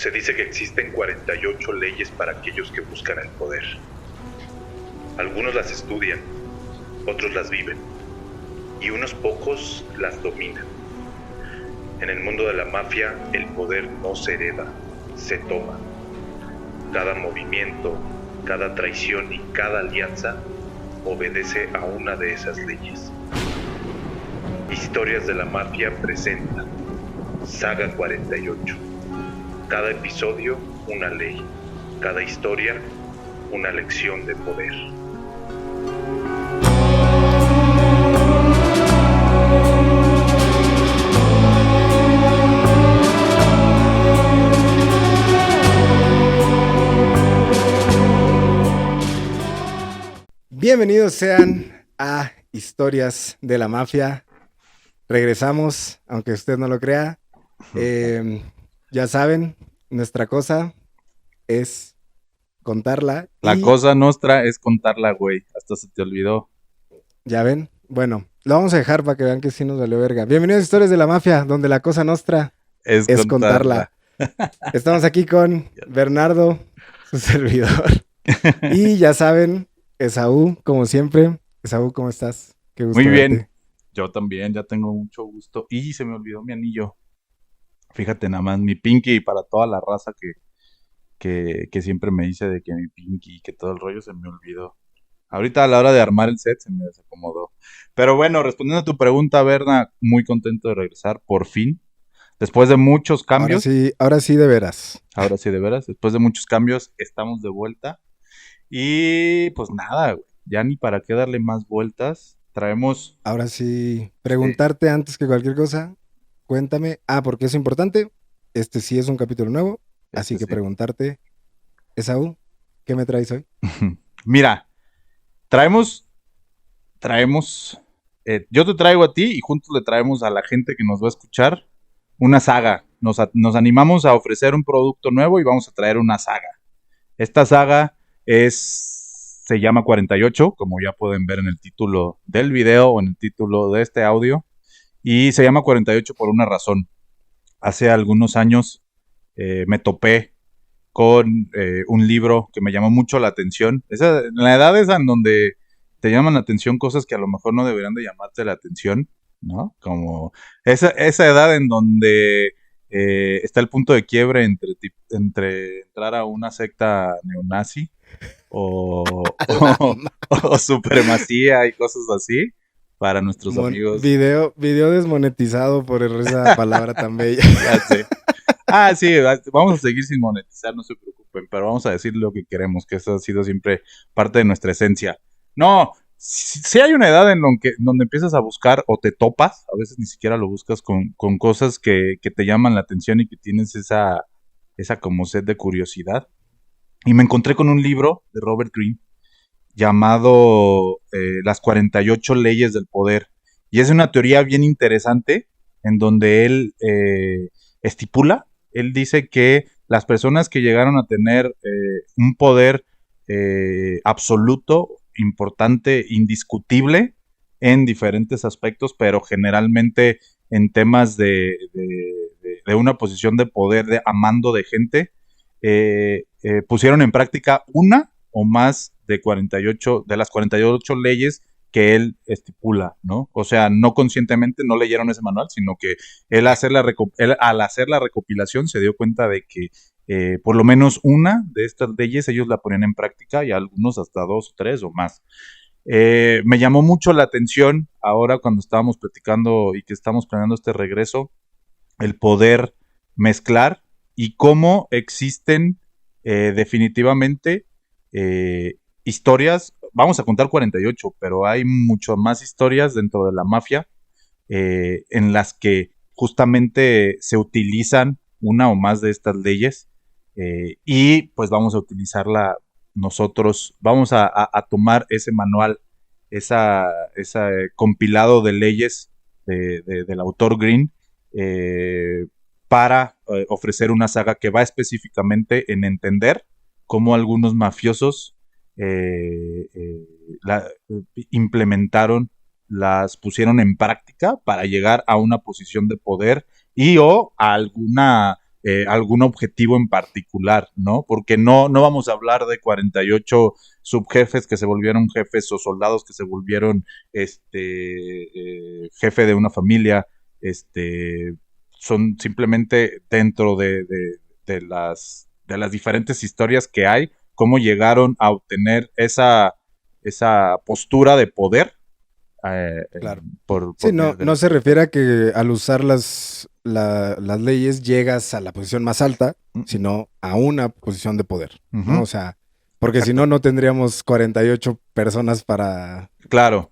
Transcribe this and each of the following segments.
Se dice que existen 48 leyes para aquellos que buscan el poder. Algunos las estudian, otros las viven, y unos pocos las dominan. En el mundo de la mafia, el poder no se hereda, se toma. Cada movimiento, cada traición y cada alianza obedece a una de esas leyes. Historias de la Mafia presenta Saga 48. Cada episodio, una ley. Cada historia, una lección de poder. Bienvenidos sean a Historias de la Mafia. Regresamos, aunque usted no lo crea. Ya saben, nuestra cosa es contarla. La cosa nuestra es contarla, güey. Hasta se te olvidó. Ya ven. Bueno, lo vamos a dejar para que vean que sí nos valió verga. Bienvenidos a Historias de la Mafia, donde la cosa nuestra es contarla. Estamos aquí con Bernardo, su servidor. Y ya saben, Esaú, como siempre. Esaú, ¿cómo estás? Qué gusto Muy bien. verte. Yo también, ya tengo mucho gusto. Y se me olvidó mi anillo. Fíjate nada más, mi pinky para toda la raza que siempre me dice de que mi pinky y que todo el rollo se me olvidó. Ahorita a la hora de armar el set se me desacomodó. Pero bueno, respondiendo a tu pregunta, Berna, muy contento de regresar, por fin. Después de muchos cambios. Ahora sí de veras. Ahora sí de veras. Después de muchos cambios, estamos de vuelta. Y pues nada, güey, ya ni para qué darle más vueltas. Traemos... Ahora sí, preguntarte antes que cualquier cosa, cuéntame. Porque es importante, este sí es un capítulo nuevo, así que sí. preguntarte, Esaú, ¿qué me traes hoy? Mira, traemos, yo te traigo a ti y juntos le traemos a la gente que nos va a escuchar una saga. Nos animamos a ofrecer un producto nuevo y vamos a traer una saga. Esta saga se llama 48, como ya pueden ver en el título del video o en el título de este audio. Y se llama 48 por una razón. Hace algunos años me topé con un libro que me llamó mucho la atención. La edad esa en donde te llaman la atención cosas que a lo mejor no deberían de llamarte la atención, ¿no? Como esa edad en donde está el punto de quiebre entre entrar a una secta neonazi o supremacía y cosas así para nuestros amigos. Video desmonetizado por esa palabra tan bella. Ya sé. Sí, vamos a seguir sin monetizar, no se preocupen, pero vamos a decir lo que queremos, que eso ha sido siempre parte de nuestra esencia. No, si hay una edad donde empiezas a buscar o te topas, a veces ni siquiera lo buscas con cosas que te llaman la atención y que tienes esa como sed de curiosidad. Y me encontré con un libro de Robert Greene llamado Las 48 leyes del poder. Y es una teoría bien interesante en donde él estipula, él dice que las personas que llegaron a tener un poder absoluto, importante, indiscutible en diferentes aspectos, pero generalmente en temas de una posición de poder, a mando de gente, pusieron en práctica una o más de las 48 leyes que él estipula, ¿no? O sea, no conscientemente no leyeron ese manual, sino que él al hacer la recopilación se dio cuenta de que por lo menos una de estas leyes ellos la ponían en práctica y algunos hasta 2 o 3 o más. Me llamó mucho la atención ahora cuando estábamos platicando y que estamos planeando este regreso, el poder mezclar y cómo existen definitivamente historias. Vamos a contar 48, pero hay mucho más historias dentro de la mafia en las que justamente se utilizan una o más de estas leyes y pues vamos a utilizarla nosotros. Vamos a tomar ese manual, ese compilado de leyes del autor Greene para ofrecer una saga que va específicamente en entender cómo algunos mafiosos implementaron, las pusieron en práctica para llegar a una posición de poder y o a alguna algún objetivo en particular, ¿no? Porque no vamos a hablar de 48 subjefes que se volvieron jefes o soldados que se volvieron jefe de una familia, son simplemente dentro de las diferentes historias que hay, cómo llegaron a obtener esa postura de poder. Claro. Sí, no se refiere a que al usar las leyes llegas a la posición más alta, sino a una posición de poder, ¿no? O sea, porque si no tendríamos 48 personas para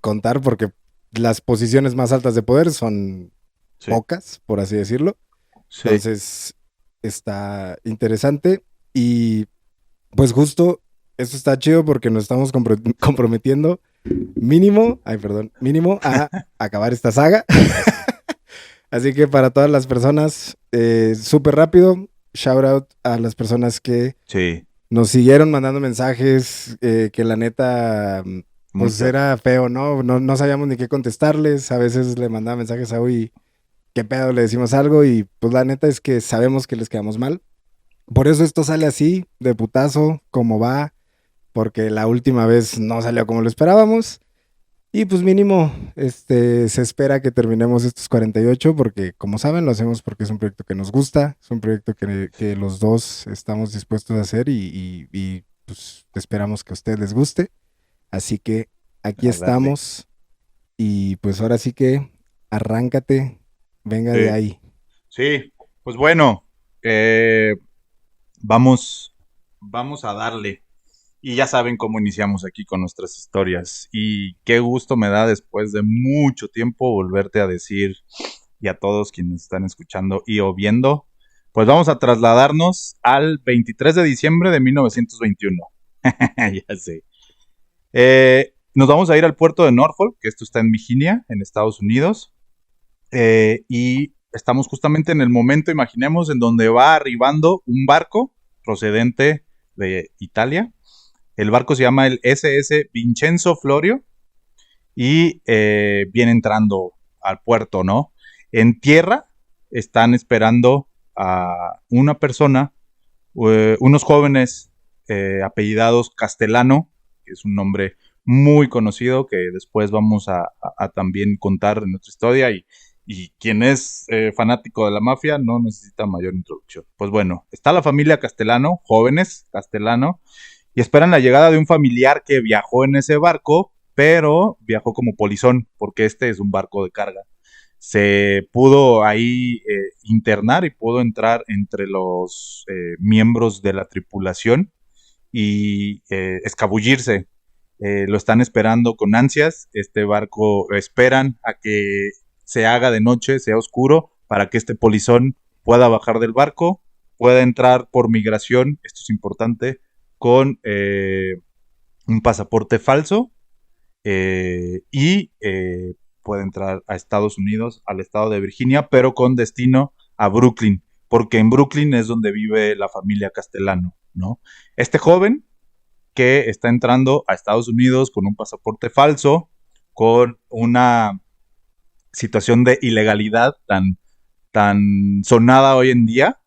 contar, porque las posiciones más altas de poder son pocas, por así decirlo. Sí. Entonces, está interesante y pues justo esto está chido porque nos estamos comprometiendo mínimo a acabar esta saga. Así que para todas las personas, súper rápido, shout out a las personas que nos siguieron mandando mensajes, que la neta, pues era feo, ¿no? No sabíamos ni qué contestarles. A veces le mandaba mensajes a Uy, qué pedo, le decimos algo y pues la neta es que sabemos que les quedamos mal. Por eso esto sale así, de putazo, como va, porque la última vez no salió como lo esperábamos. Y pues mínimo, se espera que terminemos estos 48, porque como saben, lo hacemos porque es un proyecto que nos gusta, es un proyecto que los dos estamos dispuestos a hacer y pues esperamos que a ustedes les guste. Así que aquí estamos y pues ahora sí que arráncate, venga de ahí. Sí, pues bueno, vamos a darle. Y ya saben cómo iniciamos aquí con nuestras historias. Y qué gusto me da después de mucho tiempo volverte a decir, y a todos quienes están escuchando y o viendo, pues vamos a trasladarnos al 23 de diciembre de 1921. Ya sé. Nos vamos a ir al puerto de Norfolk, que esto está en Virginia, en Estados Unidos. Y estamos justamente en el momento, imaginemos, en donde va arribando un barco procedente de Italia. El barco se llama el SS Vincenzo Florio y viene entrando al puerto, ¿no? En tierra están esperando a una persona, unos jóvenes apellidados Castellano, que es un nombre muy conocido que después vamos a también contar en nuestra historia y quien es fanático de la mafia no necesita mayor introducción. Pues bueno, está la familia Castellano, jóvenes Castellano, y esperan la llegada de un familiar que viajó en ese barco, pero viajó como polizón, porque este es un barco de carga. Se pudo ahí internar y pudo entrar entre los miembros de la tripulación y escabullirse. Lo están esperando con ansias. Este barco esperan a que se haga de noche, sea oscuro, para que este polizón pueda bajar del barco, pueda entrar por migración, esto es importante, con un pasaporte falso y puede entrar a Estados Unidos, al estado de Virginia, pero con destino a Brooklyn, porque en Brooklyn es donde vive la familia Castellano, ¿no? Este joven que está entrando a Estados Unidos con un pasaporte falso, con una situación de ilegalidad tan sonada hoy en día.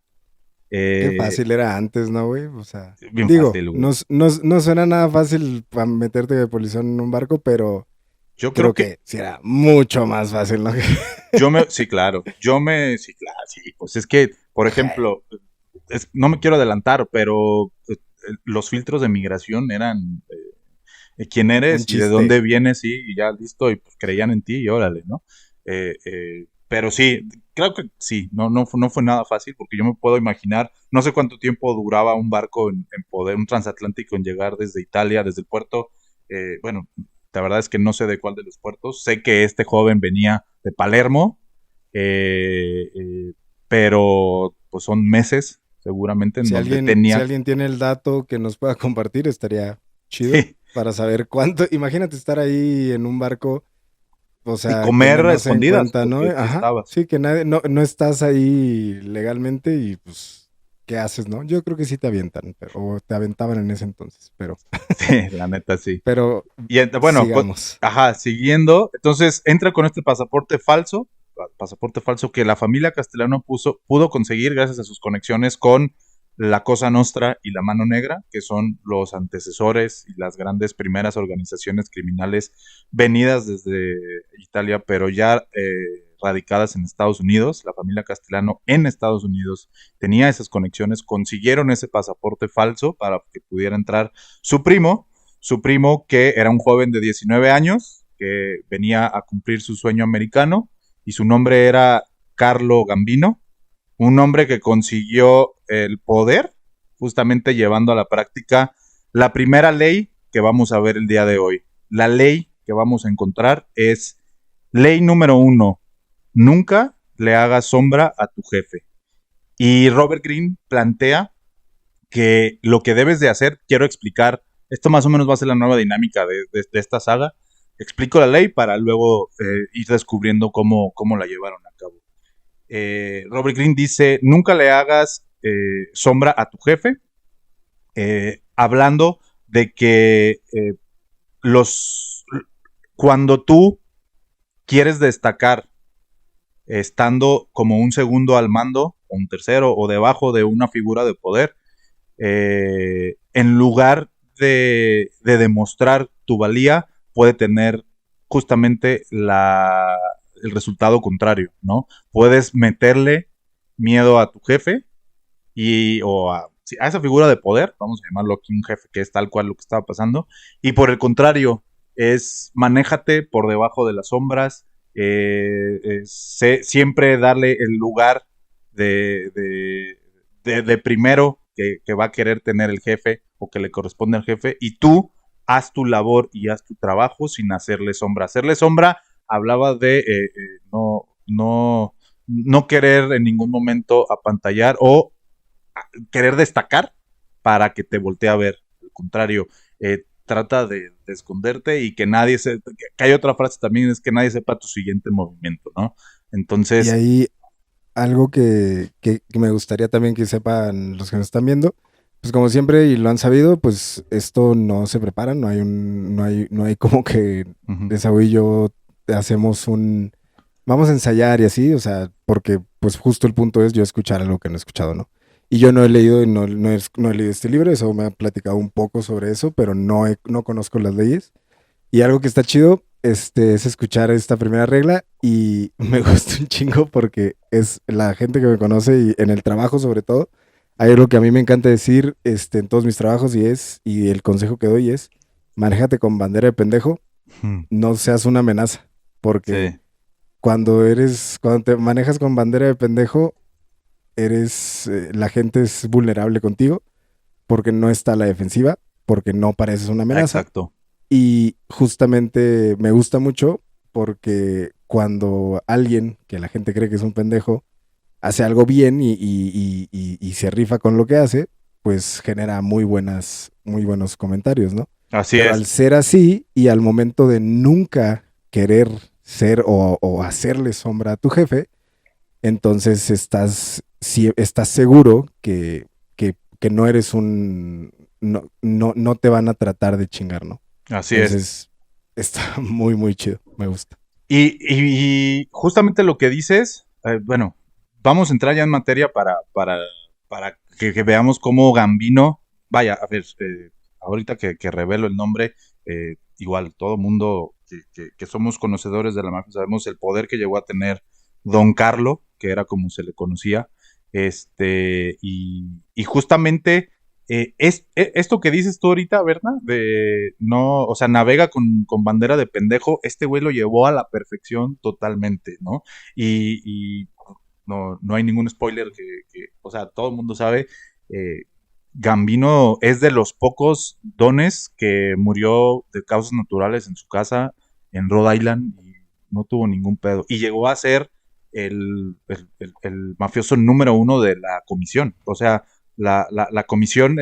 Qué fácil era antes, ¿no, güey? O sea, digo, fácil, no suena nada fácil para meterte de polizón en un barco, pero yo creo que sí era mucho más fácil, ¿no? Sí, claro. Sí, pues es que, por ejemplo, no me quiero adelantar, pero los filtros de migración eran quién eres y de dónde vienes, y ya listo, y pues creían en ti y órale, ¿no? Pero sí, creo que sí, no fue nada fácil, porque yo me puedo imaginar, no sé cuánto tiempo duraba un barco en poder, un transatlántico en llegar desde Italia, desde el puerto, bueno, la verdad es que no sé de cuál de los puertos, sé que este joven venía de Palermo, pero pues son meses seguramente en donde tenía... Si alguien tiene el dato que nos pueda compartir, estaría chido para saber cuánto, imagínate estar ahí en un barco. O sea, y comer escondidas, ¿no? Ajá, sí, que no estás ahí legalmente y pues, ¿qué haces, no? Yo creo que sí te avientan, o te aventaban en ese entonces, pero... Sí, la neta sí. Pero, y, bueno, siguiendo, entonces entra con este pasaporte falso, pasaporte falso que la familia Castellano pudo conseguir gracias a sus conexiones con la Cosa Nostra y la Mano Negra, que son los antecesores y las grandes primeras organizaciones criminales venidas desde Italia, pero ya radicadas en Estados Unidos. La familia Castellano en Estados Unidos tenía esas conexiones, consiguieron ese pasaporte falso para que pudiera entrar su primo que era un joven de 19 años, que venía a cumplir su sueño americano, y su nombre era Carlo Gambino, un hombre que consiguió el poder, justamente llevando a la práctica la primera ley que vamos a ver el día de hoy. La ley que vamos a encontrar es ley número 1, nunca le hagas sombra a tu jefe. Y Robert Greene plantea que lo que debes de hacer, quiero explicar, esto más o menos va a ser la nueva dinámica de esta saga, explico la ley para luego ir descubriendo cómo la llevaron a cabo. Robert Greene dice, nunca le hagas sombra a tu jefe, hablando de que cuando tú quieres destacar estando como un segundo al mando, o un tercero, o debajo de una figura de poder, en lugar de demostrar tu valía, puede tener justamente el resultado contrario, ¿no? Puedes meterle miedo a tu jefe o a esa figura de poder, vamos a llamarlo aquí un jefe que es tal cual lo que estaba pasando, y por el contrario, manéjate por debajo de las sombras, siempre darle el lugar de primero que va a querer tener el jefe o que le corresponde al jefe, y tú haz tu labor y haz tu trabajo sin hacerle sombra. Hacerle sombra hablaba de no querer en ningún momento apantallar o querer destacar para que te voltee a ver. Al contrario, trata de esconderte y que nadie que hay otra frase también, es que nadie sepa tu siguiente movimiento, ¿no? Entonces... Y ahí algo que me gustaría también que sepan los que nos están viendo, pues como siempre y lo han sabido, pues esto no se prepara, no hay como que de Saúl y yo hacemos vamos a ensayar y así, o sea, porque pues justo el punto es yo escuchar algo que no he escuchado, ¿no? Y yo no he leído y no he leído este libro, eso me ha platicado un poco sobre eso, pero no conozco las leyes. Y algo que está chido es escuchar esta primera regla, y me gusta un chingo porque es la gente que me conoce y en el trabajo sobre todo, hay algo que a mí me encanta decir en todos mis trabajos, y el consejo que doy es, manéjate con bandera de pendejo, no seas una amenaza, porque Sí. cuando te manejas con bandera de pendejo, la gente es vulnerable contigo porque no está a la defensiva, porque no pareces una amenaza. Exacto. Y justamente me gusta mucho porque cuando alguien que la gente cree que es un pendejo hace algo bien y se rifa con lo que hace, pues genera muy buenos comentarios, ¿no? Así Pero es. al ser así y al momento de nunca querer ser o hacerle sombra a tu jefe, entonces estás seguro que no eres no te van a tratar de chingar, ¿no? Así Entonces, está muy, muy chido. Me gusta. Y justamente lo que dices, bueno, vamos a entrar ya en materia para que veamos cómo Gambino, vaya, a ver, ahorita que revelo el nombre, igual todo mundo que somos conocedores de la mafia sabemos el poder que llegó a tener Don Carlo, que era como se le conocía, y justamente esto que dices tú ahorita, ¿verdad? De no, o sea, navega con bandera de pendejo, este güey lo llevó a la perfección totalmente, ¿no? Y no hay ningún spoiler o sea, todo el mundo sabe, Gambino es de los pocos dones que murió de causas naturales en su casa en Rhode Island y no tuvo ningún pedo. Y llegó a ser el mafioso número 1 de la comisión. O sea, la comisión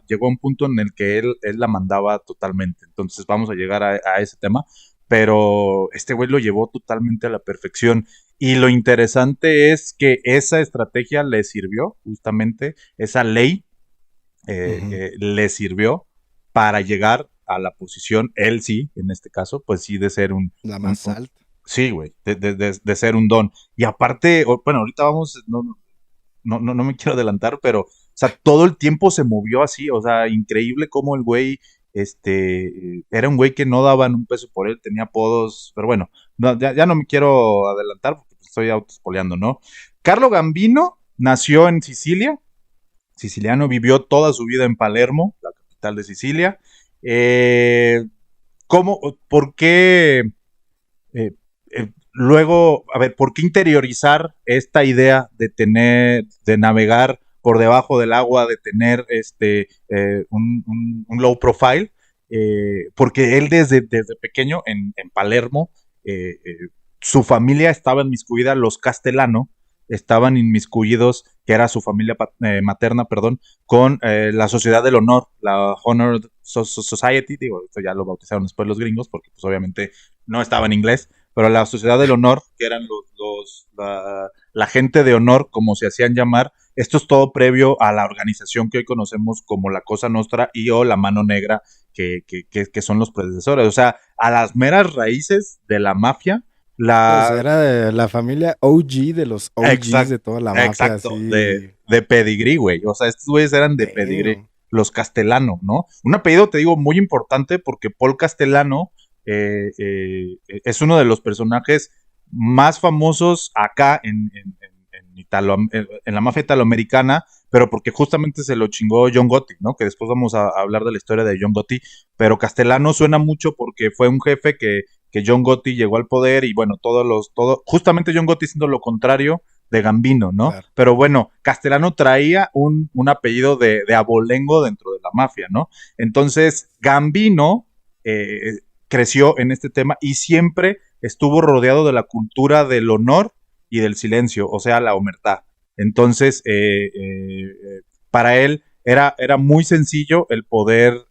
llegó a un punto en el que él la mandaba totalmente. Entonces vamos a llegar a ese tema. Pero este güey lo llevó totalmente a la perfección. Y lo interesante es que esa estrategia le sirvió, justamente, esa ley le sirvió para llegar a la posición, él sí, en este caso, pues sí, de ser la más alta. Sí, güey, de ser un don. Y aparte, bueno, ahorita vamos, no me quiero adelantar, pero, o sea, todo el tiempo se movió así, o sea, increíble cómo el güey, era un güey que no daban un peso por él, tenía apodos, pero bueno, ya no me quiero adelantar porque estoy autospoleando, ¿no? Carlo Gambino nació en Sicilia, siciliano, vivió toda su vida en Palermo, la capital de Sicilia. Eh, ¿Por qué? Luego, a ver, ¿por qué interiorizar esta idea de navegar por debajo del agua, de tener un low profile? Porque él desde pequeño en Palermo, su familia estaba inmiscuida, los Castellano estaban inmiscuidos, que era su familia materna, perdón, con la Sociedad del Honor, la Honor Society, digo, esto ya lo bautizaron después los gringos, porque pues obviamente no estaba en inglés, pero la Sociedad del Honor, que eran la gente de honor, como se hacían llamar, esto es todo previo a la organización que hoy conocemos como la Cosa Nostra y o la Mano Negra, que son los predecesores. O sea, a las meras raíces de la mafia, Pues era de la familia OG, de los OGs de toda la mafia. Exacto, así. de pedigrí, güey. O sea, estos güeyes eran de pedigrí. Los Castellano, ¿no? Un apellido, te digo, muy importante porque Paul Castellano es uno de los personajes más famosos acá en la mafia italoamericana, pero porque justamente se lo chingó John Gotti, ¿no? Que después vamos a hablar de la historia de John Gotti, pero Castellano suena mucho porque fue un jefe que John Gotti llegó al poder y bueno, justamente John Gotti siendo lo contrario de Gambino, ¿no? Claro. Pero bueno, Castellano traía un apellido de abolengo dentro de la mafia, ¿no? Entonces, Gambino creció en este tema y siempre estuvo rodeado de la cultura del honor y del silencio, o sea, la omertá. Entonces, para él era muy sencillo el poder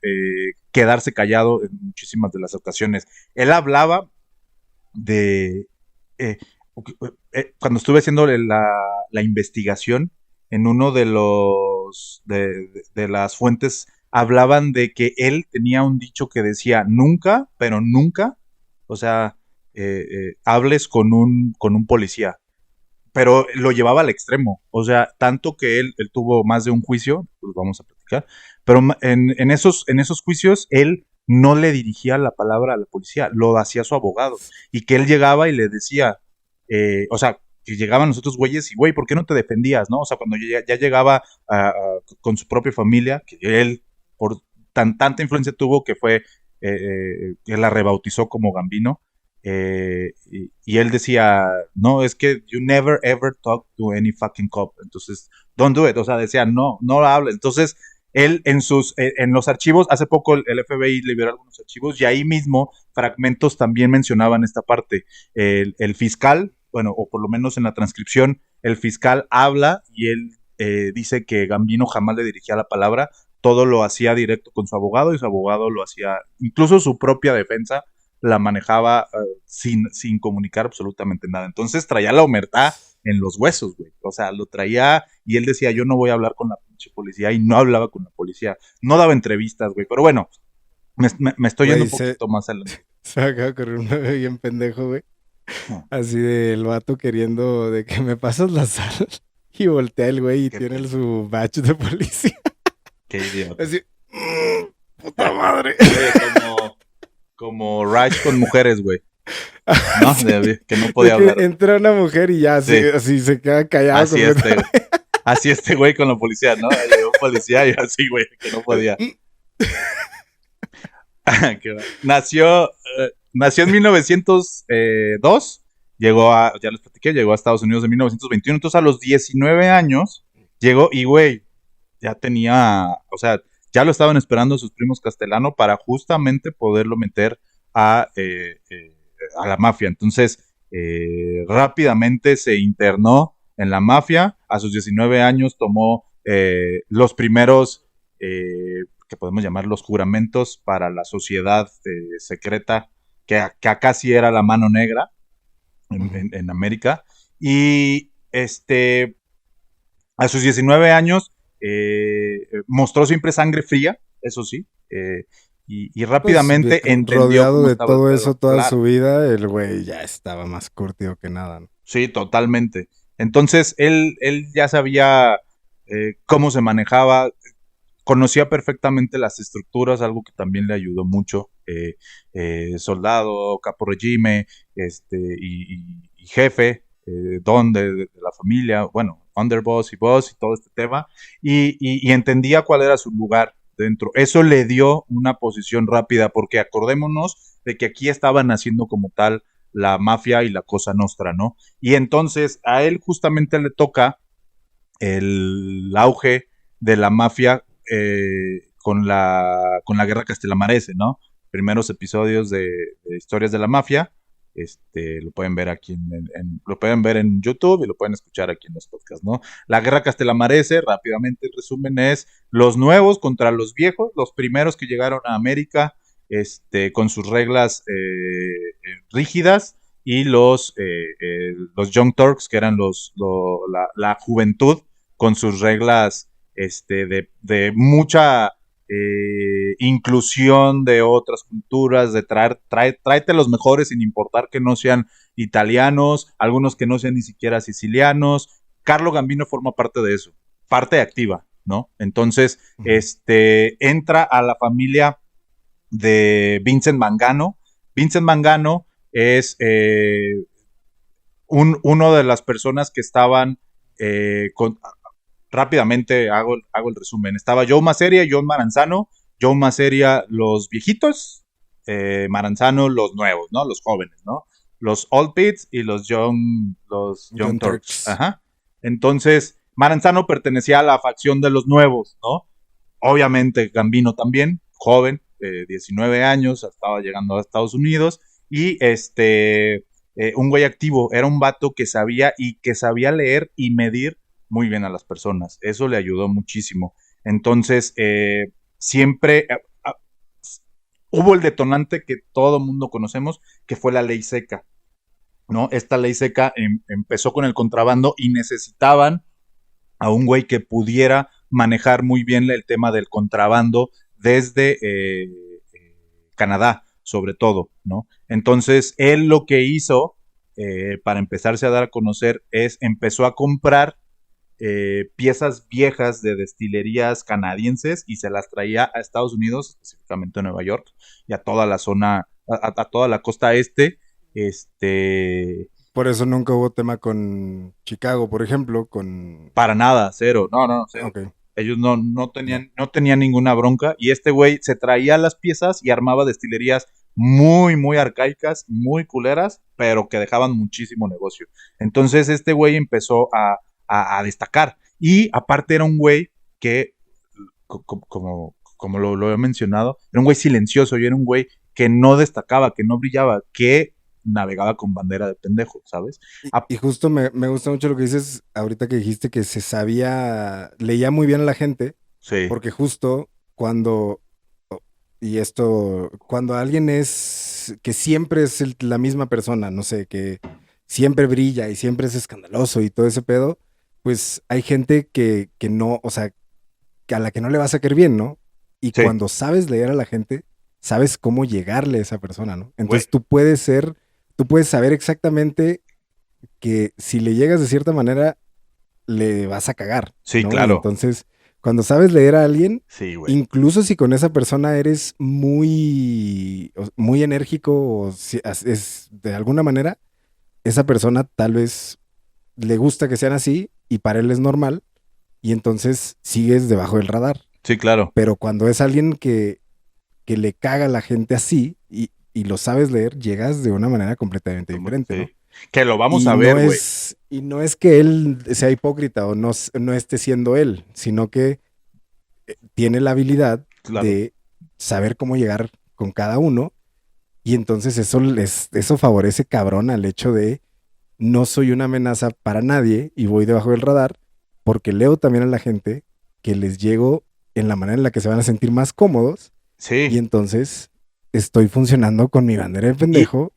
quedarse callado en muchísimas de las ocasiones. Él hablaba de... cuando estuve haciendo la investigación, en uno de las fuentes hablaban de que él tenía un dicho que decía nunca, pero nunca, o sea, hables con un policía, pero lo llevaba al extremo, o sea, tanto que él tuvo más de un juicio, pues vamos a platicar, pero en esos juicios él no le dirigía la palabra a la policía, lo hacía su abogado, y que él llegaba y le decía, o sea, que llegaban los otros güeyes y, güey, ¿por qué no te defendías, no? O sea, cuando ya llegaba con su propia familia, que él, por tanta influencia tuvo que fue, que la rebautizó como Gambino, y él decía, no, es que you never ever talk to any fucking cop, entonces, don't do it, o sea, decía, no hables, entonces, él en los archivos, hace poco el FBI liberó algunos archivos y ahí mismo fragmentos también mencionaban esta parte, el fiscal, bueno, o por lo menos en la transcripción, el fiscal habla y él dice que Gambino jamás le dirigía la palabra, todo lo hacía directo con su abogado y su abogado lo hacía, incluso su propia defensa la manejaba sin comunicar absolutamente nada. Entonces traía la omertá en los huesos, güey. O sea, lo traía y él decía, yo no voy a hablar con la pinche policía, y no hablaba con la policía. No daba entrevistas, güey. Pero bueno, me estoy yendo un poquito más adelante. Se me acaba de ocurrir un bebé bien pendejo, güey. Así del vato queriendo de que me pasas la sal. Y voltea el güey y tiene su badge de policía. Qué idiota. Así, puta madre. Como Raj con mujeres, güey. ¿No? Que no podía hablar. Entra una mujer y ya así se queda callado. Así este güey con la policía, ¿no? Llegó policía y así, güey, que no podía. Nació en 1902. Ya les platiqué, llegó a Estados Unidos en 1921. Entonces a los 19 años llegó y, güey, ya tenía, o sea, ya lo estaban esperando sus primos Castellano para justamente poderlo meter a la mafia. Entonces, rápidamente se internó en la mafia. A sus 19 años tomó los primeros, que podemos llamar los juramentos para la sociedad secreta, que acá sí era la Mano Negra en América. Y a sus 19 años mostró siempre sangre fría, eso sí, y rápidamente pues, entendió rodeado de todo eso toda su vida, el güey ya estaba más curtido que nada, ¿no? Sí, totalmente. Entonces, él ya sabía cómo se manejaba, conocía perfectamente las estructuras, algo que también le ayudó mucho. Soldado, capo regime, y jefe, don de la familia, bueno, underboss y boss y todo este tema, y entendía cuál era su lugar dentro. Eso le dio una posición rápida, porque acordémonos de que aquí estaban haciendo como tal la mafia y la cosa nostra, ¿no? Y entonces a él justamente le toca el auge de la mafia con la guerra castellamarese, ¿no? Primeros episodios de historias de la mafia, lo pueden ver aquí lo pueden ver en YouTube y lo pueden escuchar aquí en los podcasts, ¿no? La guerra castellamarese, rápidamente el resumen es los nuevos contra los viejos, los primeros que llegaron a América, con sus reglas rígidas, y los Young Turks, que eran la juventud, con sus reglas de mucha inclusión de otras culturas, de tráete los mejores sin importar que no sean italianos, algunos que no sean ni siquiera sicilianos. Carlo Gambino forma parte de eso, parte activa, ¿no? Entonces, entra a la familia de Vincent Mangano. Vincent Mangano es uno de las personas que estaban rápidamente hago el resumen. Estaba Joe Maseria y John Maranzano. Joe Maseria, los viejitos, Maranzano, los nuevos, ¿no? Los jóvenes, ¿no? Los Old Pits y los Young Turks. Ajá. Entonces, Maranzano pertenecía a la facción de los nuevos, ¿no? Obviamente, Gambino también, joven, 19 años, estaba llegando a Estados Unidos, y un güey activo, era un vato que sabía leer y medir muy bien a las personas. Eso le ayudó muchísimo. Entonces, siempre hubo el detonante que todo mundo conocemos, que fue la ley seca, ¿no? Esta ley seca empezó con el contrabando y necesitaban a un güey que pudiera manejar muy bien el tema del contrabando desde Canadá, sobre todo, ¿no? Entonces, él lo que hizo para empezarse a dar a conocer empezó a comprar piezas viejas de destilerías canadienses y se las traía a Estados Unidos, específicamente a Nueva York, y a toda la zona, a toda la costa este. Por eso nunca hubo tema con Chicago, por ejemplo, Para nada, cero. No, cero. Okay. Ellos no tenían ninguna bronca, y este güey se traía las piezas y armaba destilerías muy, muy arcaicas, muy culeras, pero que dejaban muchísimo negocio. Entonces este güey empezó a destacar, y aparte era un güey que, como lo he mencionado, era un güey silencioso, y era un güey que no destacaba, que no brillaba, que navegaba con bandera de pendejo, ¿sabes? Y justo me gusta mucho lo que dices ahorita, que dijiste que leía muy bien a la gente. Sí. Porque justo cuando alguien que siempre es la misma persona, no sé, que siempre brilla y siempre es escandaloso y todo ese pedo, pues hay gente que no, o sea, a la que no le vas a caer bien, ¿no? Y sí, cuando sabes leer a la gente, sabes cómo llegarle a esa persona, ¿no? Entonces tú puedes saber exactamente que si le llegas de cierta manera, le vas a cagar. Sí, ¿no? claro. Y entonces, cuando sabes leer a alguien, sí, incluso si con esa persona eres muy, muy enérgico o si es de alguna manera, esa persona tal vez le gusta que sean así y para él es normal, y entonces sigues debajo del radar. Sí, claro. Pero cuando es alguien que le caga a la gente así y lo sabes leer, llegas de una manera completamente diferente, sí, ¿no? Que lo vamos a ver, güey. Y no es que él sea hipócrita o no esté siendo él, sino que tiene la habilidad de saber cómo llegar con cada uno, y entonces eso favorece cabrón al hecho de no soy una amenaza para nadie y voy debajo del radar, porque leo también a la gente que les llego en la manera en la que se van a sentir más cómodos. Sí. Y entonces estoy funcionando con mi bandera de pendejo.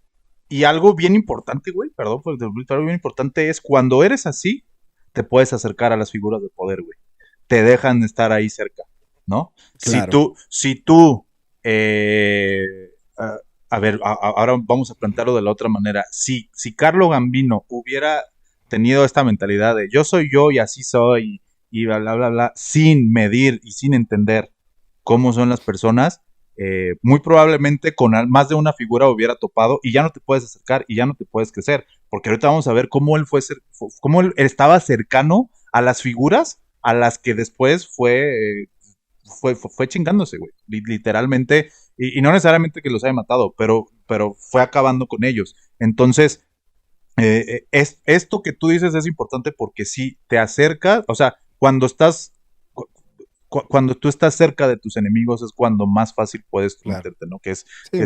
Y algo bien importante, güey, perdón por interrumpir, algo bien importante es cuando eres así, te puedes acercar a las figuras de poder, güey. Te dejan estar ahí cerca, ¿no? Claro. Si tú A ver, ahora vamos a plantearlo de la otra manera. Si Carlo Gambino hubiera tenido esta mentalidad de yo soy yo y así soy y bla, bla, bla, bla, sin medir y sin entender cómo son las personas, muy probablemente con más de una figura hubiera topado y ya no te puedes acercar y ya no te puedes crecer, porque ahorita vamos a ver cómo él cómo él estaba cercano a las figuras a las que después fue chingándose, güey, literalmente, y no necesariamente que los haya matado, pero fue acabando con ellos. Entonces, esto que tú dices es importante porque si te acercas, o sea, cuando tú estás cerca de tus enemigos es cuando más fácil puedes meterte, ¿no? Que es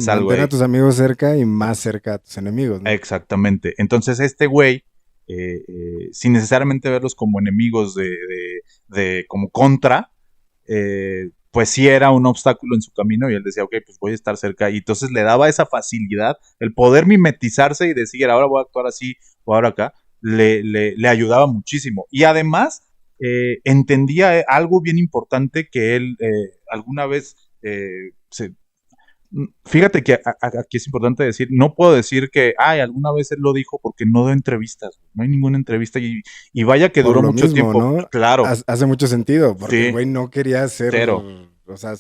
algo mantener a tus amigos cerca y más cerca a tus enemigos, ¿no? Exactamente. Entonces este güey, sin necesariamente verlos como enemigos de como contra, pues sí era un obstáculo en su camino y él decía, ok, pues voy a estar cerca. Y entonces le daba esa facilidad, el poder mimetizarse y decir, ahora voy a actuar así o ahora acá, le ayudaba muchísimo. Y además entendía algo bien importante que él alguna vez fíjate que aquí es importante decir, no puedo decir que, alguna vez él lo dijo porque no dio entrevistas, no hay ninguna entrevista y vaya que duró mucho tiempo, ¿no? Claro. Hace mucho sentido, porque sí. el güey no quería ser, Cero. O sea,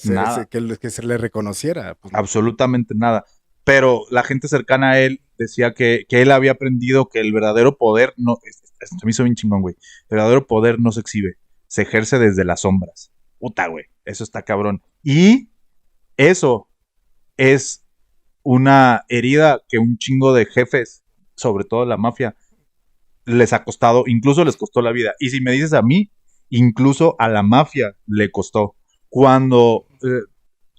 que se le reconociera. Pues, absolutamente nada. Pero la gente cercana a él decía que él había aprendido que el verdadero poder no, esto me hizo bien chingón, güey, el verdadero poder no se exhibe, se ejerce desde las sombras. Puta, güey, eso está cabrón. Y eso es una herida que un chingo de jefes, sobre todo la mafia, les ha costado, incluso les costó la vida. Y si me dices a mí, incluso a la mafia le costó. Cuando,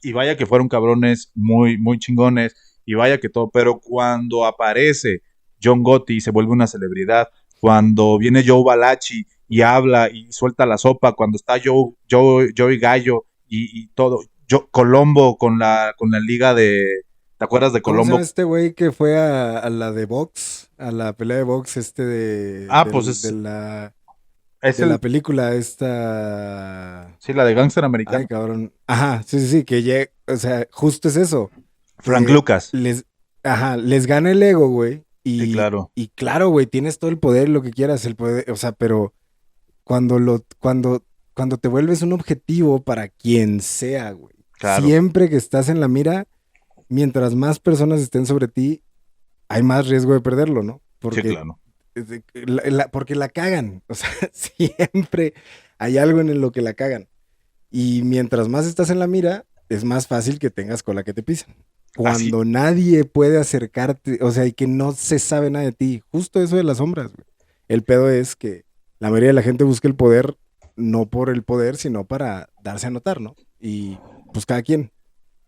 y vaya que fueron cabrones muy, muy chingones, y vaya que todo, pero cuando aparece John Gotti y se vuelve una celebridad, cuando viene Joe Valachi y habla y suelta la sopa, cuando está Joey Gallo y todo, Colombo con la liga de... ¿Te acuerdas de Colombo? ¿Cómo se llama este güey que fue a la de box? A la pelea de box de la película esta... Sí, la de Gangster Americano. Ay, cabrón. Ajá, sí, que ya... O sea, justo es eso. Frank Lucas. Les gana el ego, güey. Sí, claro. Y claro, güey, tienes todo el poder, lo que quieras, el poder... O sea, pero cuando te vuelves un objetivo para quien sea, güey. Claro. Siempre que estás en la mira, mientras más personas estén sobre ti, hay más riesgo de perderlo, ¿no? Porque, sí, claro. Porque la cagan. O sea, siempre hay algo en lo que la cagan. Y mientras más estás en la mira, es más fácil que tengas cola que te pisen. Cuando nadie puede acercarte, o sea, y que no se sabe nada de ti. Justo eso de las sombras, güey. El pedo es que la mayoría de la gente busca el poder no por el poder, sino para darse a notar, ¿no? Y pues cada quien.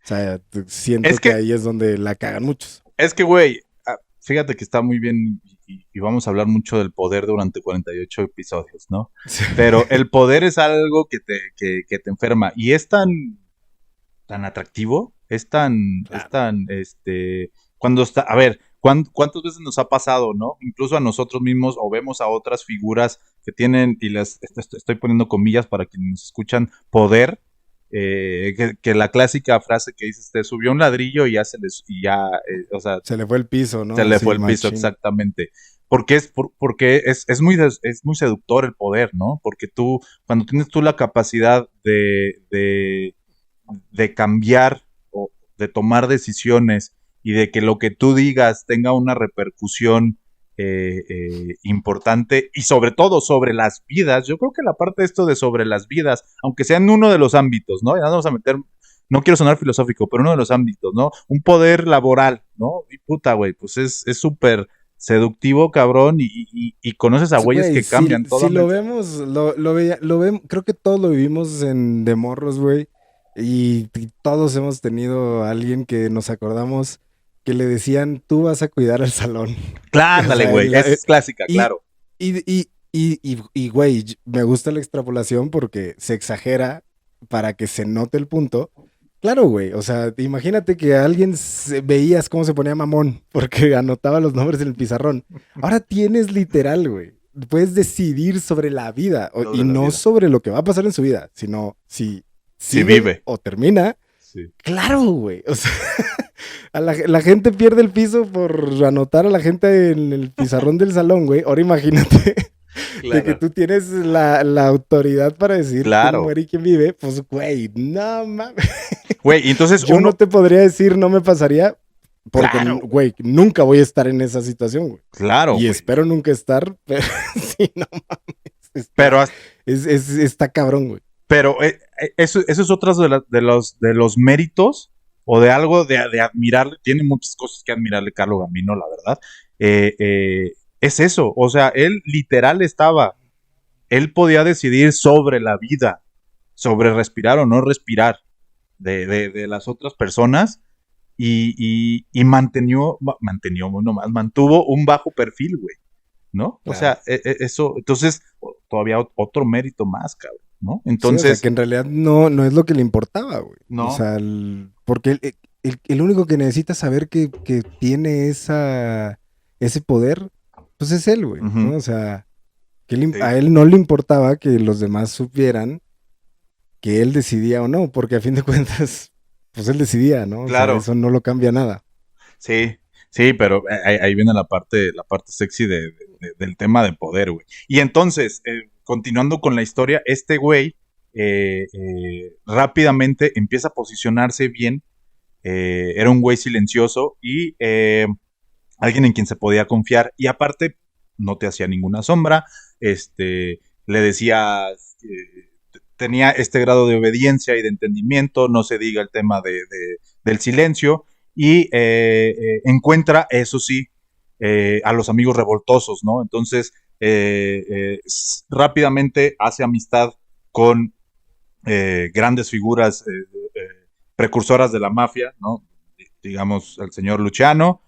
O sea, siento que ahí es donde la cagan muchos. Es que, güey, fíjate que está muy bien y vamos a hablar mucho del poder durante 48 episodios, ¿no? Sí. Pero el poder es algo que te enferma y es tan atractivo, cuando está, a ver, ¿cuántas veces nos ha pasado, no? Incluso a nosotros mismos o vemos a otras figuras que tienen, y las estoy poniendo comillas para quienes nos escuchan, poder, que la clásica frase que dices, te subió un ladrillo y o sea... Se le fue el piso, ¿no? Se le fue el piso, exactamente. Porque es muy seductor el poder, ¿no? Porque cuando tienes tú la capacidad de cambiar o de tomar decisiones y de que lo que tú digas tenga una repercusión importante y sobre todo sobre las vidas, yo creo que la parte de esto de sobre las vidas, aunque sea en uno de los ámbitos, ¿no? Ya vamos a meter, no quiero sonar filosófico, pero uno de los ámbitos, ¿no? Un poder laboral, ¿no? Y puta, güey, pues es súper seductivo, cabrón, y conoces a güeyes que cambian todo. Si lo vemos, lo vemos, creo que todos lo vivimos de morros, güey. Y todos hemos tenido a alguien que nos acordamos que le decían, tú vas a cuidar el salón. Claro, güey, es clásica, claro. Y, güey, me gusta la extrapolación porque se exagera para que se note el punto. Claro, güey, o sea, imagínate que a alguien veías cómo se ponía mamón porque anotaba los nombres en el pizarrón. Ahora tienes literal, güey. Puedes decidir sobre la vida y no sobre lo que va a pasar en su vida, sino si vive o termina, Sí. Claro, güey. O sea, la gente pierde el piso por anotar a la gente en el pizarrón del salón, güey. Ahora imagínate de que tú tienes la autoridad para decir quién muere y quién vive. Pues, güey, no mames. Güey, entonces yo no te podría decir, no me pasaría, porque, güey, nunca voy a estar en esa situación, güey. Claro, y güey. espero nunca estar, pero sí, no mames. Pero está cabrón, güey. Pero eso es otro de los méritos o de algo de admirarle. Tiene muchas cosas que admirarle Carlo Gambino, la verdad. Es eso, o sea, él literal él podía decidir sobre la vida, sobre respirar o no respirar de las otras personas y mantuvo un bajo perfil, güey, ¿no? Claro. O sea, eso, entonces, todavía otro mérito más, cabrón, ¿no? Entonces... Sí, o sea, que en realidad no es lo que le importaba, güey. No. O sea, porque el único que necesita saber que tiene ese poder, pues es él, güey, ¿no? O sea, que a él no le importaba que los demás supieran que él decidía o no, porque a fin de cuentas, pues él decidía, ¿no? Claro. O sea, eso no lo cambia nada. Sí, pero ahí viene la parte sexy del tema de poder, güey. Y entonces, continuando con la historia, este güey rápidamente empieza a posicionarse bien. Era un güey silencioso y alguien en quien se podía confiar. Y aparte, no te hacía ninguna sombra. Le decía... tenía este grado de obediencia y de entendimiento, no se diga el tema del silencio, y encuentra, eso sí, a los amigos revoltosos, ¿no? Entonces, rápidamente hace amistad con grandes figuras precursoras de la mafia, ¿no? Digamos, el señor Luciano,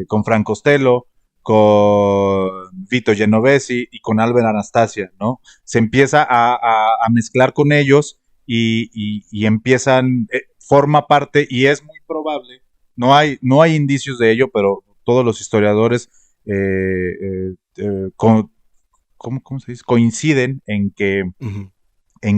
con Frank Costello, con Vito Genovesi y con Albert Anastasia, ¿no? Se empieza a mezclar con ellos y empiezan, forma parte, y es muy probable, no hay indicios de ello, pero todos los historiadores ¿cómo se dice? Coinciden en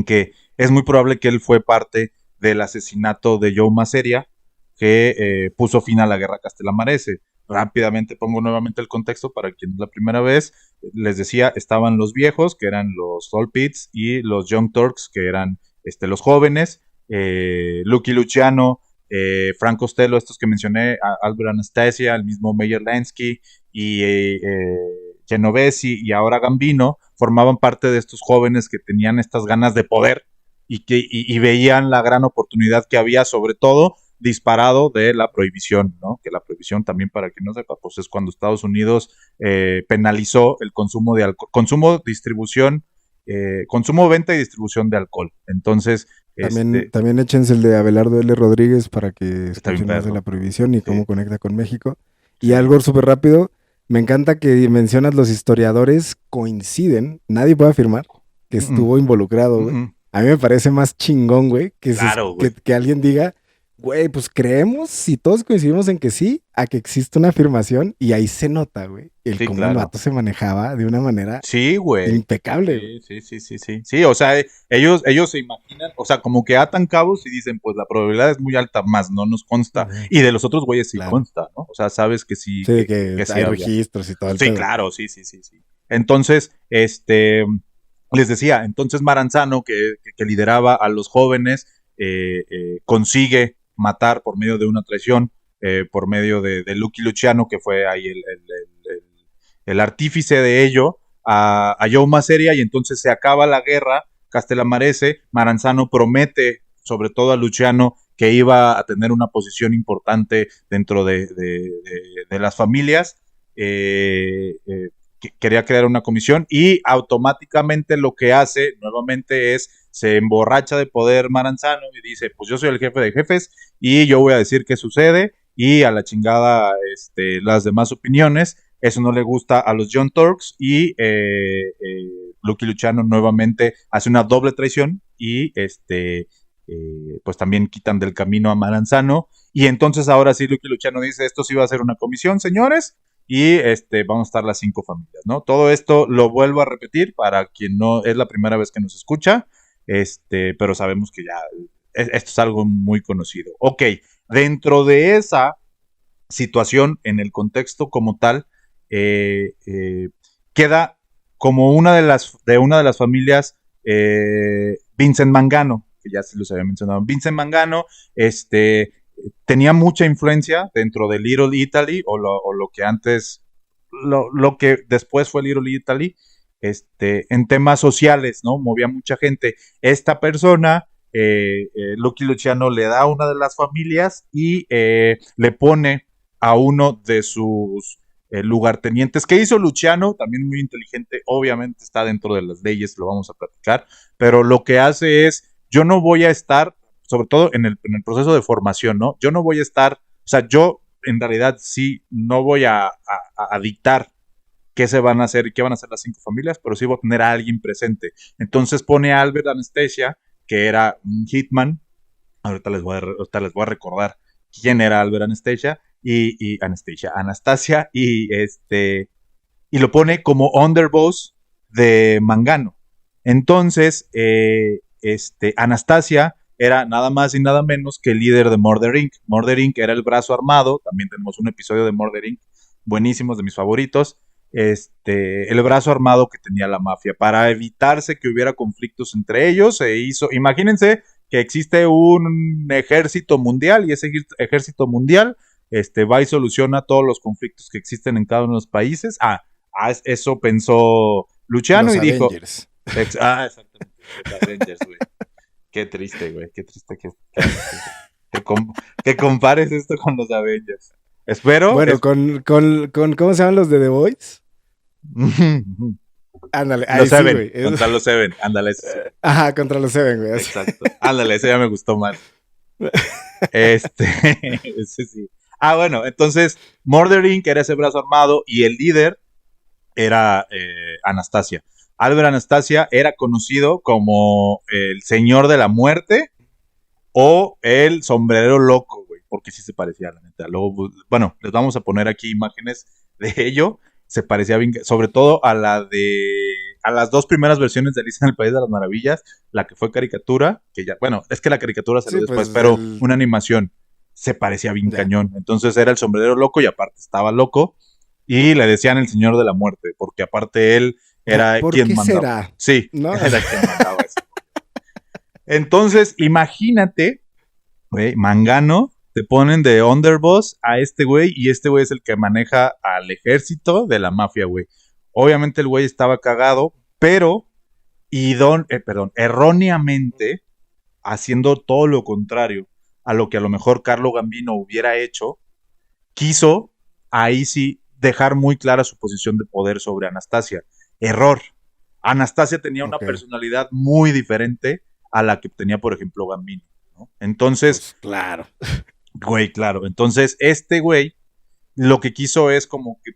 que es muy probable que él fue parte del asesinato de Joe Maseria, que puso fin a la guerra castellamarese. Rápidamente pongo nuevamente el contexto para quien es la primera vez. Les decía, estaban los viejos, que eran los Soul Pits, y los Young Turks, que eran los jóvenes, Lucky Luciano, Frank Costello, estos que mencioné, Albert Anastasia, el mismo Meyer Lansky y Genovesi y ahora Gambino, formaban parte de estos jóvenes que tenían estas ganas de poder y veían la gran oportunidad que había, sobre todo disparado de la prohibición, ¿no? Que la prohibición, también para quien no sepa, pues es cuando Estados Unidos penalizó el consumo de alcohol, distribución, consumo, venta y distribución de alcohol. Entonces, también échense el de Abelardo L. Rodríguez para que escuchen más de la prohibición y cómo conecta con México. Y algo súper rápido, me encanta que mencionas los historiadores coinciden, nadie puede afirmar que estuvo involucrado, güey. A mí me parece más chingón, güey, que alguien diga, güey, pues creemos, si todos coincidimos en que sí, a que existe una afirmación, y ahí se nota, güey, cómo el vato se manejaba de una manera impecable. Sí, o sea, ellos se imaginan, o sea, como que atan cabos y dicen, pues la probabilidad es muy alta, más no nos consta. Y de los otros güeyes sí consta, ¿no? O sea, sabes que sí. Sí, que sí hay registros y todo el Sí, pedo. Claro, sí. Entonces, les decía, entonces Maranzano, que lideraba a los jóvenes, consigue matar por medio de una traición, por medio de Lucky Luciano, que fue ahí el artífice de ello, a Joe Maseria, y entonces se acaba la guerra castellamarese. Maranzano promete, sobre todo a Luciano, que iba a tener una posición importante dentro de las familias. Quería crear una comisión y automáticamente lo que hace nuevamente es se emborracha de poder Maranzano y dice, pues yo soy el jefe de jefes y yo voy a decir qué sucede, y a la chingada las demás opiniones. Eso no le gusta a los Young Turks y Lucky Luciano nuevamente hace una doble traición y pues también quitan del camino a Maranzano, y entonces ahora sí Lucky Luciano dice, esto sí va a ser una comisión, señores, y vamos a estar las 5 familias, ¿no? Todo esto lo vuelvo a repetir para quien no es la primera vez que nos escucha, pero sabemos que ya esto es algo muy conocido. Ok, dentro de esa situación, en el contexto como tal, queda como una de las familias Vincent Mangano, que ya se los había mencionado. Vincent Mangano, tenía mucha influencia dentro de Little Italy, o lo que antes, lo que después fue Little Italy, en temas sociales, ¿no? Movía mucha gente. Esta persona, Lucky Luciano, le da a una de las familias y le pone a uno de sus lugartenientes. ¿Qué hizo Luciano? También muy inteligente, obviamente está dentro de las leyes, lo vamos a platicar, pero lo que hace es, yo no voy a estar, sobre todo en el proceso de formación, ¿no? Yo no voy a estar, o sea, yo en realidad sí no voy a dictar qué se van a hacer y qué van a hacer las 5 familias, pero sí voy a tener a alguien presente. Entonces pone a Albert Anastasia, que era un hitman. Ahorita les voy a recordar quién era Albert Anastasia Anastasia, y lo pone como underboss de Mangano. Entonces, Anastasia era nada más y nada menos que el líder de Murder Inc. Murder Inc. era el brazo armado, también tenemos un episodio de Murder Inc. buenísimos, de mis favoritos. El brazo armado que tenía la mafia. Para evitarse que hubiera conflictos entre ellos, se hizo, imagínense que existe un ejército mundial, y ese ejército mundial va y soluciona todos los conflictos que existen en cada uno de los países. Eso pensó Luciano Los y Avengers. Dijo. Exactamente. Los Avengers, güey. Qué triste, güey. Qué triste que compares esto con los Avengers. Espero. Bueno, con ¿cómo se llaman los de The Boys? Ándale, ahí los sí, Seven, güey. contra los Seven, ándale. Ajá, contra los Seven, güey. Exacto, ándale, ese ya me gustó más. Ese sí. Bueno, entonces, Murder Inc. era ese brazo armado y el líder era Anastasia. Albert Anastasia era conocido como el señor de la muerte o el sombrerero loco, güey, porque sí se parecía, la neta. Luego, bueno, les vamos a poner aquí imágenes de ello. Se parecía bien, sobre todo a las 2 primeras versiones de Alicia en el País de las Maravillas, la que fue caricatura, que ya, bueno, es que la caricatura salió después, pero una animación, se parecía bien cañón. Entonces era el sombrero loco y aparte estaba loco, y le decían el señor de la muerte, porque aparte él era quien mandaba. ¿Será? Sí, ¿no? Era quien mandaba eso. Entonces, imagínate, güey, Mangano, te ponen de underboss a este güey, y este güey es el que maneja al ejército de la mafia, güey. Obviamente el güey estaba cagado, pero erróneamente, haciendo todo lo contrario a lo que a lo mejor Carlo Gambino hubiera hecho, quiso ahí sí dejar muy clara su posición de poder sobre Anastasia. Error. Anastasia tenía una personalidad muy diferente a la que tenía, por ejemplo, Gambino, ¿no? Entonces, pues claro. Güey, claro. Entonces, este güey lo que quiso es como que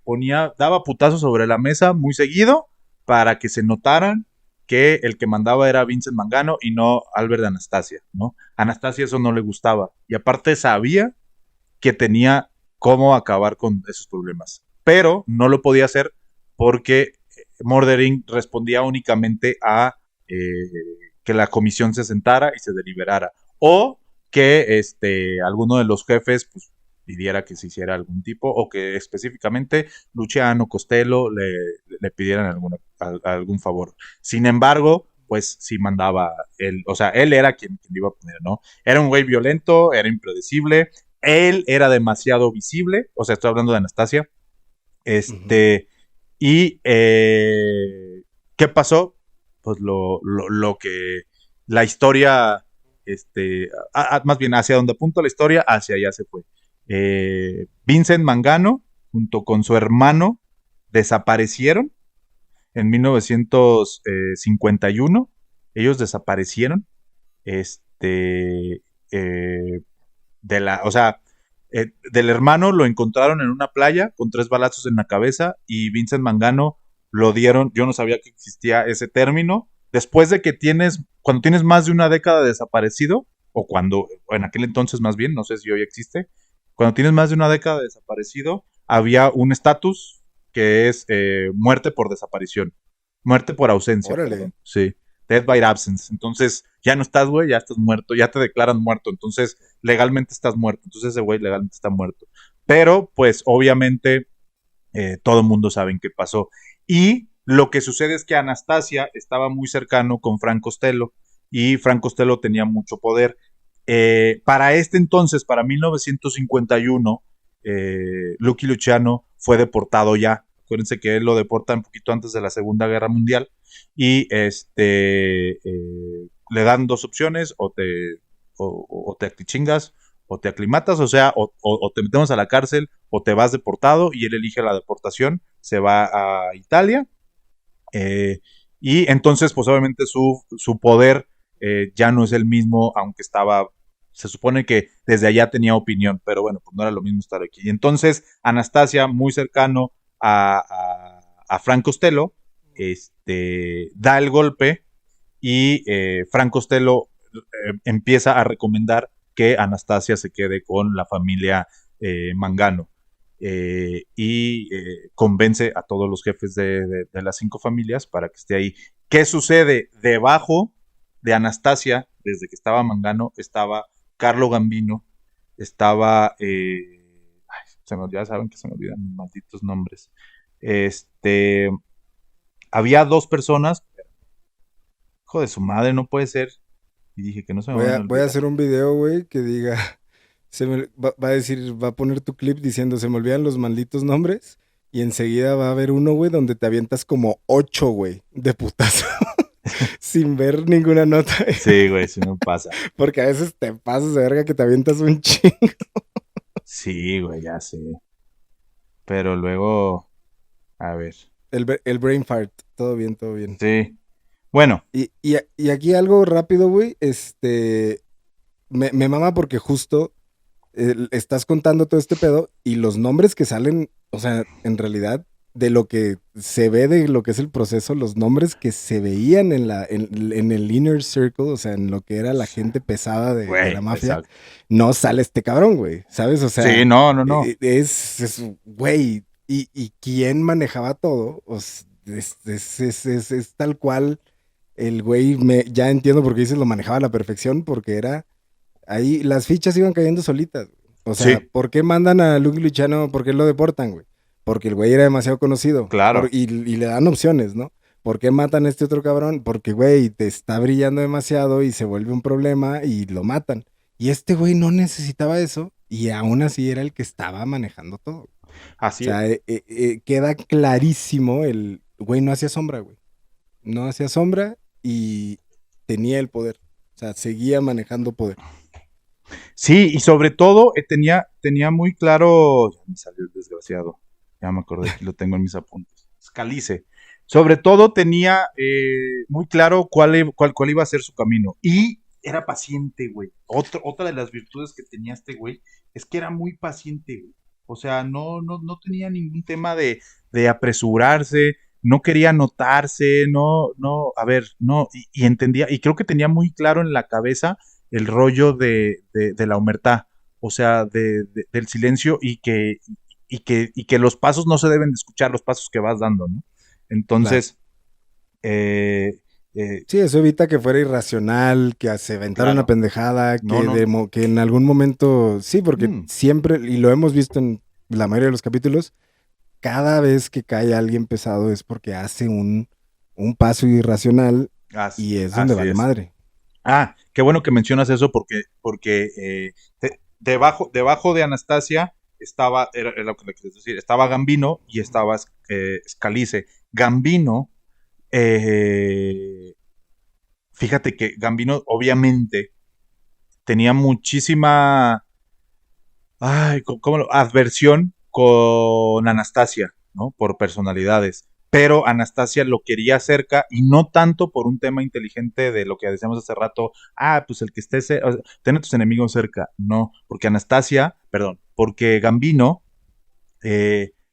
daba putazos sobre la mesa muy seguido para que se notaran que el que mandaba era Vincent Mangano y no Albert de Anastasia, ¿no? Anastasia eso no le gustaba. Y aparte sabía que tenía cómo acabar con esos problemas. Pero no lo podía hacer porque Murder Inc. respondía únicamente a que la comisión se sentara y se deliberara. O que alguno de los jefes pues, pidiera que se hiciera algún tipo, o que específicamente Luciano, Costello le pidieran algún favor. Sin embargo, pues sí mandaba él, o sea, él era quien iba a poner, ¿no? Era un güey violento, era impredecible, él era demasiado visible, o sea, estoy hablando de Anastasia. Y ¿qué pasó? Pues lo que la historia, más bien hacia donde apunta la historia, hacia allá se fue. Vincent Mangano, junto con su hermano, desaparecieron en 1951. Ellos desaparecieron. Del hermano lo encontraron en una playa con 3 balazos en la cabeza, y Vincent Mangano lo dieron. Yo no sabía que existía ese término. Después de que cuando tienes más de una década desaparecido, o en aquel entonces más bien, no sé si hoy existe, cuando tienes más de una década desaparecido, había un estatus que es muerte por desaparición, muerte por ausencia. Órale. Sí. death by absence. Entonces, ya no estás, güey, ya estás muerto, ya te declaran muerto. Entonces, legalmente estás muerto. Entonces, ese güey legalmente está muerto. Pero, pues, obviamente, todo el mundo sabe qué pasó. Y lo que sucede es que Anastasia estaba muy cercano con Frank Costello y Frank Costello tenía mucho poder. Para este entonces, para 1951, Lucky Luciano fue deportado ya. Acuérdense que él lo deportan un poquito antes de la Segunda Guerra Mundial y le dan dos opciones, o te aclichingas o te aclimatas, o sea, o te metemos a la cárcel o te vas deportado, y él elige la deportación, se va a Italia, y entonces pues obviamente su poder ya no es el mismo, aunque se supone que desde allá tenía opinión, pero bueno, pues no era lo mismo estar aquí. Y entonces Anastasia, muy cercano a Frank Costello, da el golpe, y Frank Costello empieza a recomendar que Anastasia se quede con la familia Mangano, y convence a todos los jefes de las 5 familias para que esté ahí. ¿Qué sucede? Debajo de Anastasia, desde que estaba Mangano, estaba Carlo Gambino, estaba ya saben que se me olvidan mis malditos nombres. Había 2 personas. Hijo de su madre, no puede ser. Y dije que no se me van a olvidar. Voy a hacer un video, güey, que diga, va a decir, va a poner tu clip diciendo, se me olvidan los malditos nombres, y enseguida va a haber uno, güey, donde te avientas como 8, güey, de putazo, sin ver ninguna nota. Sí, güey, sí me pasa. Porque a veces te pasas de verga que te avientas un chingo. Sí, güey, ya sé. Pero luego, a ver. El brain fart, todo bien, todo bien. Sí. Bueno. Y aquí algo rápido, güey, me mama porque justo estás contando todo este pedo y los nombres que salen, o sea, en realidad, de lo que se ve de lo que es el proceso, los nombres que se veían en el inner circle, o sea, en lo que era la gente pesada de la mafia, exacto. No sale este cabrón, güey, ¿sabes? O sea, sí, no. Es güey, y quién manejaba todo, es tal cual. El güey, ya entiendo por qué dices lo manejaba a la perfección, porque era ahí, las fichas iban cayendo solitas. O sea, sí. ¿Por qué mandan a Lucky Luciano? ¿Por qué lo deportan, güey? Porque el güey era demasiado conocido. Claro. Y le dan opciones, ¿no? ¿Por qué matan a este otro cabrón? Porque, güey, te está brillando demasiado y se vuelve un problema y lo matan. Y este güey no necesitaba eso y aún así era el que estaba manejando todo. Así es. O sea, queda clarísimo el güey no hacía sombra, güey. No hacía sombra y tenía el poder. O sea, seguía manejando poder. Sí, y sobre todo tenía muy claro. Ya me salió el desgraciado. Ya me acordé, aquí lo tengo en mis apuntes. Scalise. Sobre todo tenía muy claro cuál iba a ser su camino. Y era paciente, güey. Otra de las virtudes que tenía este güey es que era muy paciente, güey. O sea, no tenía ningún tema de apresurarse. No quería anotarse, y entendía, y creo que tenía muy claro en la cabeza el rollo de la omertá, o sea, del silencio, y que los pasos no se deben de escuchar, los pasos que vas dando, ¿no? Entonces, claro. Sí, eso evita que fuera irracional, que se aventara una pendejada, que en algún momento, sí, porque siempre, y lo hemos visto en la mayoría de los capítulos, cada vez que cae alguien pesado es porque hace un paso irracional y es donde va la madre. Qué bueno que mencionas eso porque debajo de Anastasia estaba, era lo que les quería decir, estaba Gambino y estaba Scalise. Gambino, fíjate que Gambino obviamente tenía muchísima adversión con Anastasia, ¿no? Por personalidades. Pero Anastasia lo quería cerca, y no tanto por un tema inteligente de lo que decíamos hace rato, pues el que esté ten a tus enemigos cerca. No, porque Gambino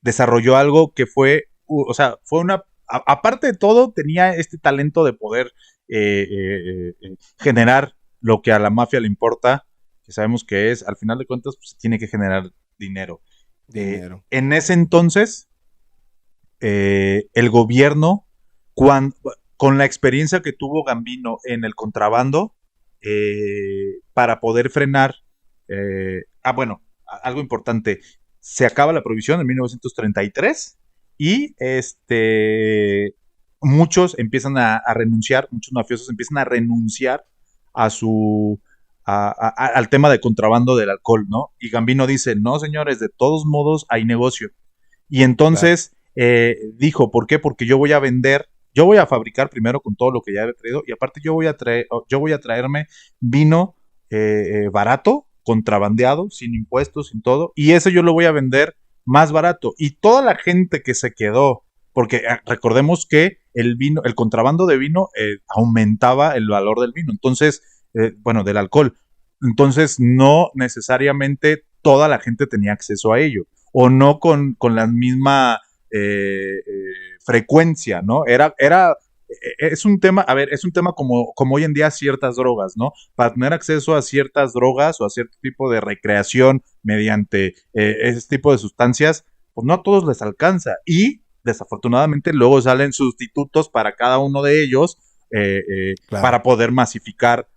desarrolló algo que fue una, aparte de todo, tenía este talento de poder generar lo que a la mafia le importa, que sabemos que es, al final de cuentas, pues tiene que generar dinero. En ese entonces, el gobierno, con la experiencia que tuvo Gambino en el contrabando, para poder frenar, algo importante, se acaba la prohibición en 1933 y muchos empiezan a renunciar, muchos mafiosos empiezan a renunciar a al tema de contrabando del alcohol, ¿no? Y Gambino dice, no señores, de todos modos hay negocio. Y entonces dijo, ¿por qué? Porque yo voy a fabricar primero con todo lo que ya he traído, y aparte yo voy a traerme vino barato, contrabandeado, sin impuestos, sin todo, y ese yo lo voy a vender más barato. Y toda la gente que se quedó, porque recordemos que el contrabando de vino aumentaba el valor del vino, entonces, del alcohol. Entonces, no necesariamente toda la gente tenía acceso a ello, o no con la misma frecuencia, ¿no? Es un tema como hoy en día ciertas drogas, ¿no? Para tener acceso a ciertas drogas o a cierto tipo de recreación mediante ese tipo de sustancias, pues no a todos les alcanza. Y desafortunadamente luego salen sustitutos para cada uno de ellos claro, para poder masificar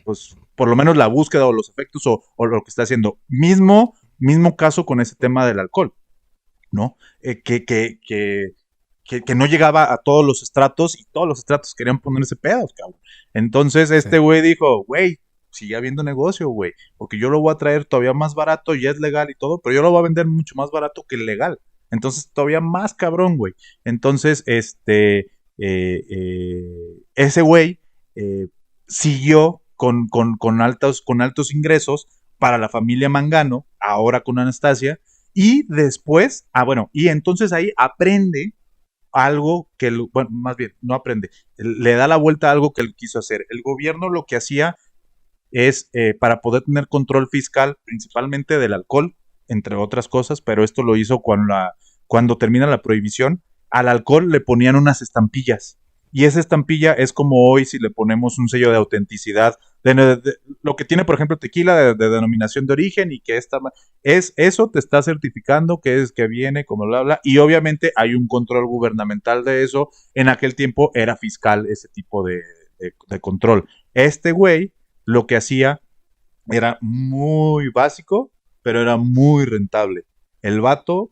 pues, por lo menos la búsqueda o los efectos o lo que está haciendo. Mismo caso con ese tema del alcohol, ¿no? Que no llegaba a todos los estratos y todos los estratos querían ponerse pedos, cabrón. Entonces este güey dijo, güey, sigue habiendo negocio, güey, porque yo lo voy a traer todavía más barato, ya es legal y todo, pero yo lo voy a vender mucho más barato que el legal. Entonces todavía más cabrón, güey. Entonces ese güey siguió con altos ingresos para la familia Mangano, ahora con Anastasia, y después, y entonces ahí aprende algo que, más bien, no aprende, le da la vuelta a algo que él quiso hacer. El gobierno lo que hacía es, para poder tener control fiscal, principalmente del alcohol, entre otras cosas, pero esto lo hizo cuando termina la prohibición, al alcohol le ponían unas estampillas. Y esa estampilla es como hoy si le ponemos un sello de autenticidad, de lo que tiene, por ejemplo, tequila de denominación de origen, y que eso te está certificando que viene como bla, bla, y obviamente hay un control gubernamental de eso. En aquel tiempo era fiscal ese tipo de control. Este güey lo que hacía era muy básico, pero era muy rentable. El vato,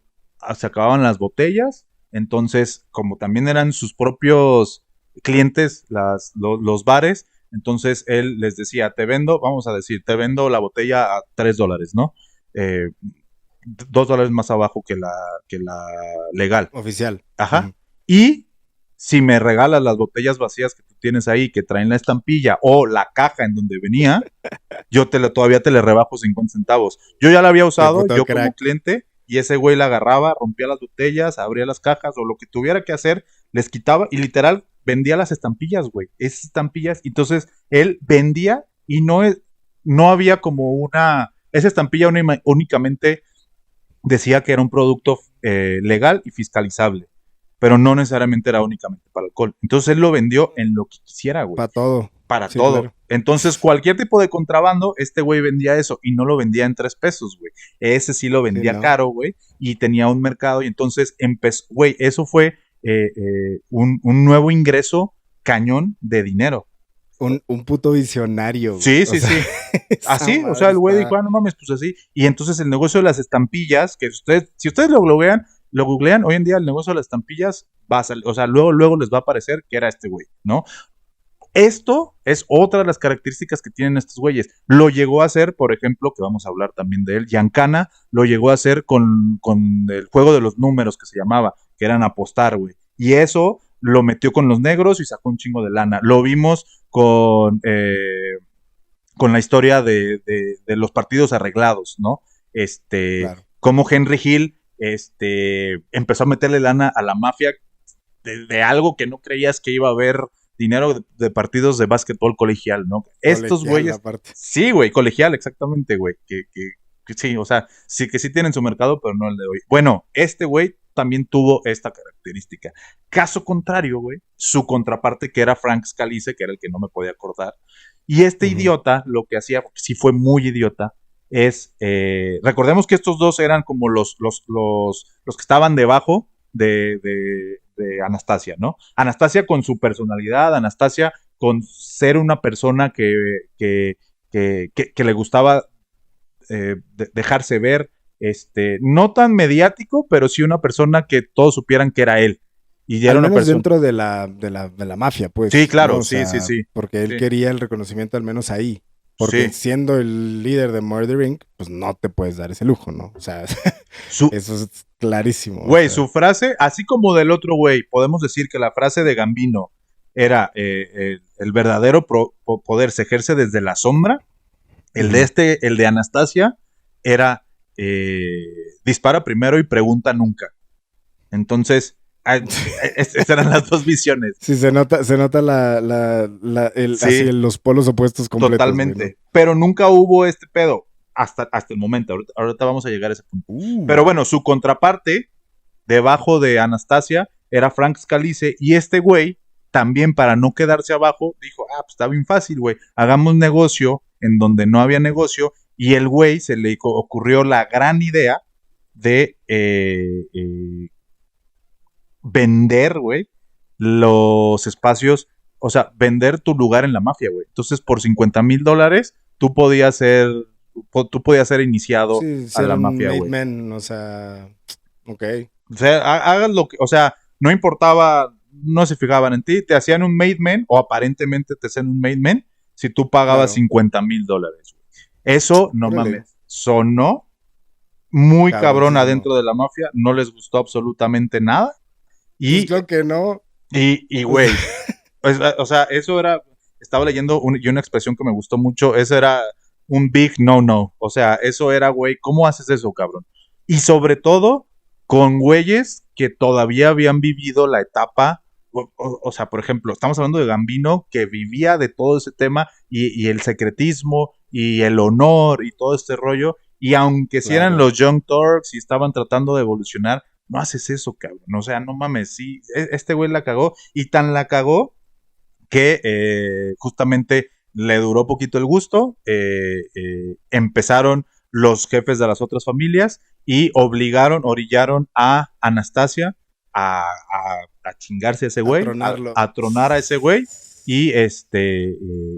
se acababan las botellas, entonces, como también eran sus propios clientes los bares, entonces él les decía, te vendo la botella a $3, ¿no? $2 más abajo que la legal. Oficial. Ajá. Uh-huh. Y si me regalas las botellas vacías que tú tienes ahí, que traen la estampilla o la caja en donde venía, yo todavía te le rebajo 50 centavos. Yo ya la había usado, yo como cliente, y ese güey la agarraba, rompía las botellas, abría las cajas, o lo que tuviera que hacer, les quitaba, y literal vendía las estampillas, güey, esas estampillas. Entonces él vendía, y no había como esa estampilla únicamente decía que era un producto legal y fiscalizable, pero no necesariamente era únicamente para alcohol. Entonces él lo vendió en lo que quisiera, güey. Para todo. Para todo. Claro. Entonces, cualquier tipo de contrabando, este güey vendía eso, y no lo vendía en $3, güey. Ese sí lo vendía caro, güey, y tenía un mercado, y entonces empezó, güey, eso fue un nuevo ingreso cañón de dinero. Un puto visionario, güey. Sí, sí, sí. Así, o sea, el güey dijo, no mames, pues así. Y entonces el negocio de las estampillas, que si ustedes lo googlean, hoy en día el negocio de las estampillas va a salir, o sea, luego les va a aparecer que era este güey, ¿no? Esto es otra de las características que tienen estos güeyes. Lo llegó a hacer, por ejemplo, que vamos a hablar también de él, Giancana, lo llegó a hacer con el juego de los números que se llamaba, que eran apostar, güey. Y eso lo metió con los negros y sacó un chingo de lana. Lo vimos con la historia de los partidos arreglados, ¿no? Claro. Como Henry Hill empezó a meterle lana a la mafia de algo que no creías que iba a haber dinero de partidos de básquetbol colegial, ¿no? Estos güeyes. Sí, güey, colegial, exactamente, güey. Que sí, o sea, sí que sí tienen su mercado, pero no el de hoy. Bueno, este güey también tuvo esta característica. Caso contrario, güey, su contraparte, que era Frank Scalise, que era el que no me podía acordar. Y este idiota, lo que hacía, porque sí fue muy idiota, es, recordemos que estos dos eran como los que estaban debajo de de Anastasia, ¿no? Anastasia con su personalidad, Anastasia con ser una persona que le gustaba dejarse ver, no tan mediático, pero sí una persona que todos supieran que era él. Y ya Al era una menos persona... dentro de la mafia, pues. Sí, claro, ¿no? O sí, sea, sí. Porque él Sí. quería el reconocimiento al menos ahí. Porque Sí. siendo el líder de Murder Inc., pues no te puedes dar ese lujo, ¿no? O sea, eso es clarísimo. Güey, o sea. su frase, así como del otro güey, podemos decir que la frase de Gambino era el verdadero poder se ejerce desde la sombra. El de Anastasia, era dispara primero y pregunta nunca. Entonces, esas eran las dos visiones. Sí, se nota sí. Así los polos opuestos completos. Totalmente. Güey, ¿no? Pero nunca hubo este pedo hasta el momento. Ahorita vamos a llegar a ese punto. Pero bueno, su contraparte, debajo de Anastasia, era Frank Scalise, y este güey, también para no quedarse abajo, dijo, pues está bien fácil, güey, hagamos negocio en donde no había negocio, y el güey se le ocurrió la gran idea de vender, güey, los espacios, o sea, vender tu lugar en la mafia, güey. Entonces, por $50,000, tú podías ser iniciado a la mafia, güey. Man, o sea, ok. O sea, hagas lo que, o sea, no importaba, no se fijaban en ti, te hacían un made man, o aparentemente te hacían un made man, si tú pagabas $50,000. Eso, no mames, sonó muy cabrón adentro de la mafia, no les gustó absolutamente nada. Y pues creo que no. Y güey, o sea, eso era, estaba leyendo una expresión que me gustó mucho, eso era un big no. O sea, eso era, güey, ¿cómo haces eso, cabrón? Y sobre todo, con güeyes que todavía habían vivido la etapa, o sea, por ejemplo, estamos hablando de Gambino, que vivía de todo ese tema, y el secretismo, y el honor, y todo este rollo, y aunque si eran los Young Turks, y estaban tratando de evolucionar, no haces eso, cabrón. O sea, no mames, sí, este güey la cagó, y tan la cagó que justamente le duró poquito el gusto, empezaron los jefes de las otras familias y orillaron a Anastasia a chingarse a ese güey, a tronar a ese güey, y